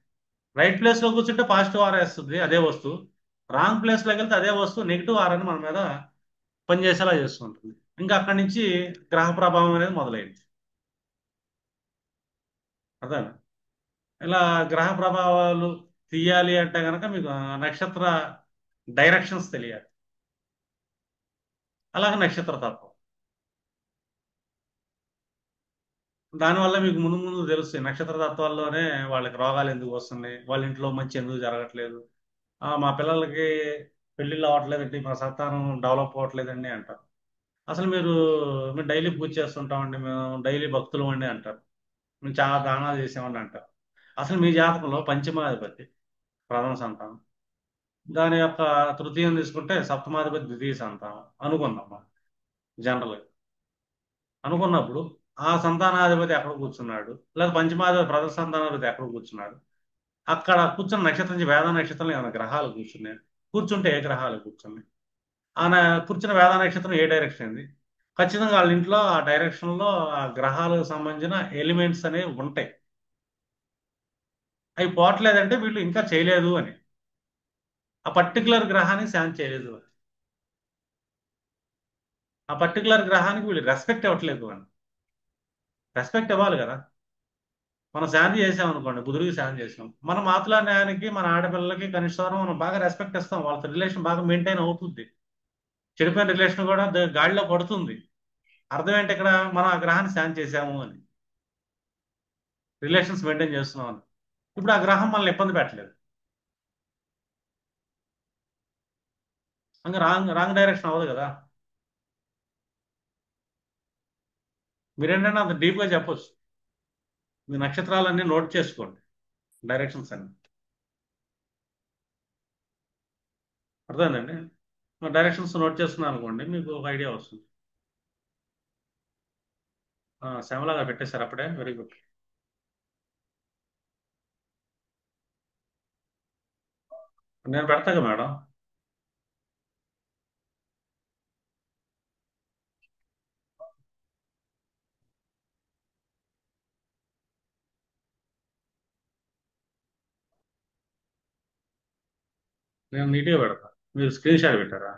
రైట్ ప్లేస్లో కూర్చుంటే పాజిటివ్ ఆరా వేస్తుంది అదే వస్తువు. రాంగ్ ప్లేస్లోకి వెళ్తే అదే వస్తువు నెగిటివ్ ఆరాని మన మీద పనిచేసేలా చేస్తుంటుంది. ఇంకా అక్కడి నుంచి గ్రహ ప్రభావం అనేది మొదలైంది. అర్థం, ఇలా గ్రహ ప్రభావాలు తీయాలి అంటే కనుక మీకు నక్షత్ర డైరెక్షన్స్ తెలియాలి. అలాగే నక్షత్ర తత్వం. దానివల్ల మీకు ముందు ముందు తెలుస్తాయి నక్షత్ర తత్వాల్లోనే వాళ్ళకి రోగాలు ఎందుకు వస్తున్నాయి, వాళ్ళ ఇంట్లో మంచి ఎందుకు జరగట్లేదు. మా పిల్లలకి పెళ్ళిళ్ళు అవ్వట్లేదండి, మా సంతానం డెవలప్ అవ్వట్లేదండి అంటారు. అసలు మేము డైలీ పూజ చేస్తుంటామండి, మేము డైలీ భక్తులు అండి అంటారు, మేము చాలా దానాలు చేసామండి అంటారు. అసలు మీ జాతకంలో పంచమాధిపతి ప్రథమ సంతానం, దాని యొక్క తృతీయం తీసుకుంటే సప్తమాధిపతి ద్వితీయ సంతానం అనుకుందాం మనం. జనరల్ అనుకున్నప్పుడు ఆ సంతానాధిపతి ఎక్కడ కూర్చున్నాడు, లేదా పంచమాధిపతి ప్రథమ సంతానాధిపతి ఎక్కడ కూర్చున్నాడు, అక్కడ కూర్చున్న నక్షత్రం నుంచి వేద నక్షత్రంలో ఏమైనా గ్రహాలు కూర్చున్నాయి, కూర్చుంటే ఏ గ్రహాలు కూర్చున్నాయి, ఆయన కూర్చున్న వేద నక్షత్రం ఏ డైరెక్షన్ ఉంది, ఖచ్చితంగా వాళ్ళ ఇంట్లో ఆ డైరెక్షన్ లో ఆ గ్రహాలకు సంబంధించిన ఎలిమెంట్స్ అనేవి ఉంటాయి. అవి పోవట్లేదంటే వీళ్ళు ఇంకా చేయలేదు అని, ఆ పర్టికులర్ గ్రహానికి శాంతి చేయలేదు అని, ఆ పర్టికులర్ గ్రహానికి వీళ్ళు రెస్పెక్ట్ ఇవ్వట్లేదు అని. రెస్పెక్ట్ ఇవ్వాలి కదా. మనం శాంతి చేసాం అనుకోండి, బుధుడికి శాంతి చేసాం, మన మాతులానికి మన ఆడపిల్లలకి కనిష్టారం మనం బాగా రెస్పెక్ట్ ఇస్తాం, వాళ్ళతో రిలేషన్ బాగా మెయింటైన్ అవుతుంది. చెడిపోయిన రిలేషన్ కూడా గాడిలో పడుతుంది. అర్థం ఏంటి ఇక్కడ, మనం ఆ గ్రహాన్ని శాంతి చేసాము అని, రిలేషన్స్ మెయింటైన్ చేస్తున్నాం అని. ఇప్పుడు ఆ గ్రహం మనల్ని ఇబ్బంది పెట్టలేదు. ఇంకా రాంగ్ రాంగ్ డైరెక్షన్ అవ్వదు కదా. మీరేంటంటే అంత డీప్గా చెప్పొచ్చు. మీ నక్షత్రాలన్నీ నోట్ చేసుకోండి, డైరెక్షన్స్ అన్ని. అర్థమైందండి? డైరెక్షన్స్ నోట్ చేసుకున్నాను అనుకోండి, మీకు ఒక ఐడియా వస్తుంది. శ్యామలాగా పెట్టేశారు అప్పుడే, వెరీ గుడ్. నేను పెడతాగా మేడం. నేను నీట్గా పెడతా. మీరు స్క్రీన్ షాట్ పెట్టారా?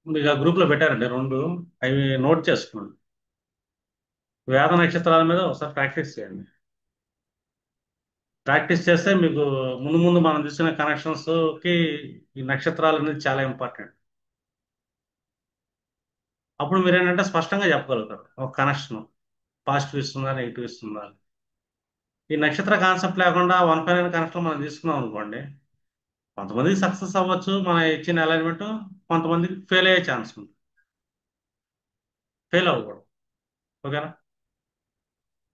మీకు ఆ గ్రూప్లో పెట్టారండి రెండు, అవి నోట్ చేసుకోండి. వేద నక్షత్రాల మీద ఒకసారి ప్రాక్టీస్ చేయండి. ప్రాక్టీస్ చేస్తే మీకు ముందు ముందు మనం చూసిన కనెక్షన్స్కి ఈ నక్షత్రాలు అనేది చాలా ఇంపార్టెంట్. అప్పుడు మీరు ఏంటంటే స్పష్టంగా చెప్పగలుగుతారు ఒక కనెక్షన్ పాజిటివ్ ఇస్తుందా నెగిటివ్ ఇస్తుందా అని. ఈ నక్షత్ర కాన్సెప్ట్ లేకుండా వన్ పైన కనెక్షన్ మనం తీసుకున్నాం అనుకోండి, కొంతమందికి సక్సెస్ అవ్వచ్చు మన ఇచ్చిన అలైన్మెంట్, కొంతమందికి ఫెయిల్ అయ్యే ఛాన్స్ ఉంది. ఫెయిల్ అవ్వకూడదు. ఓకేనా?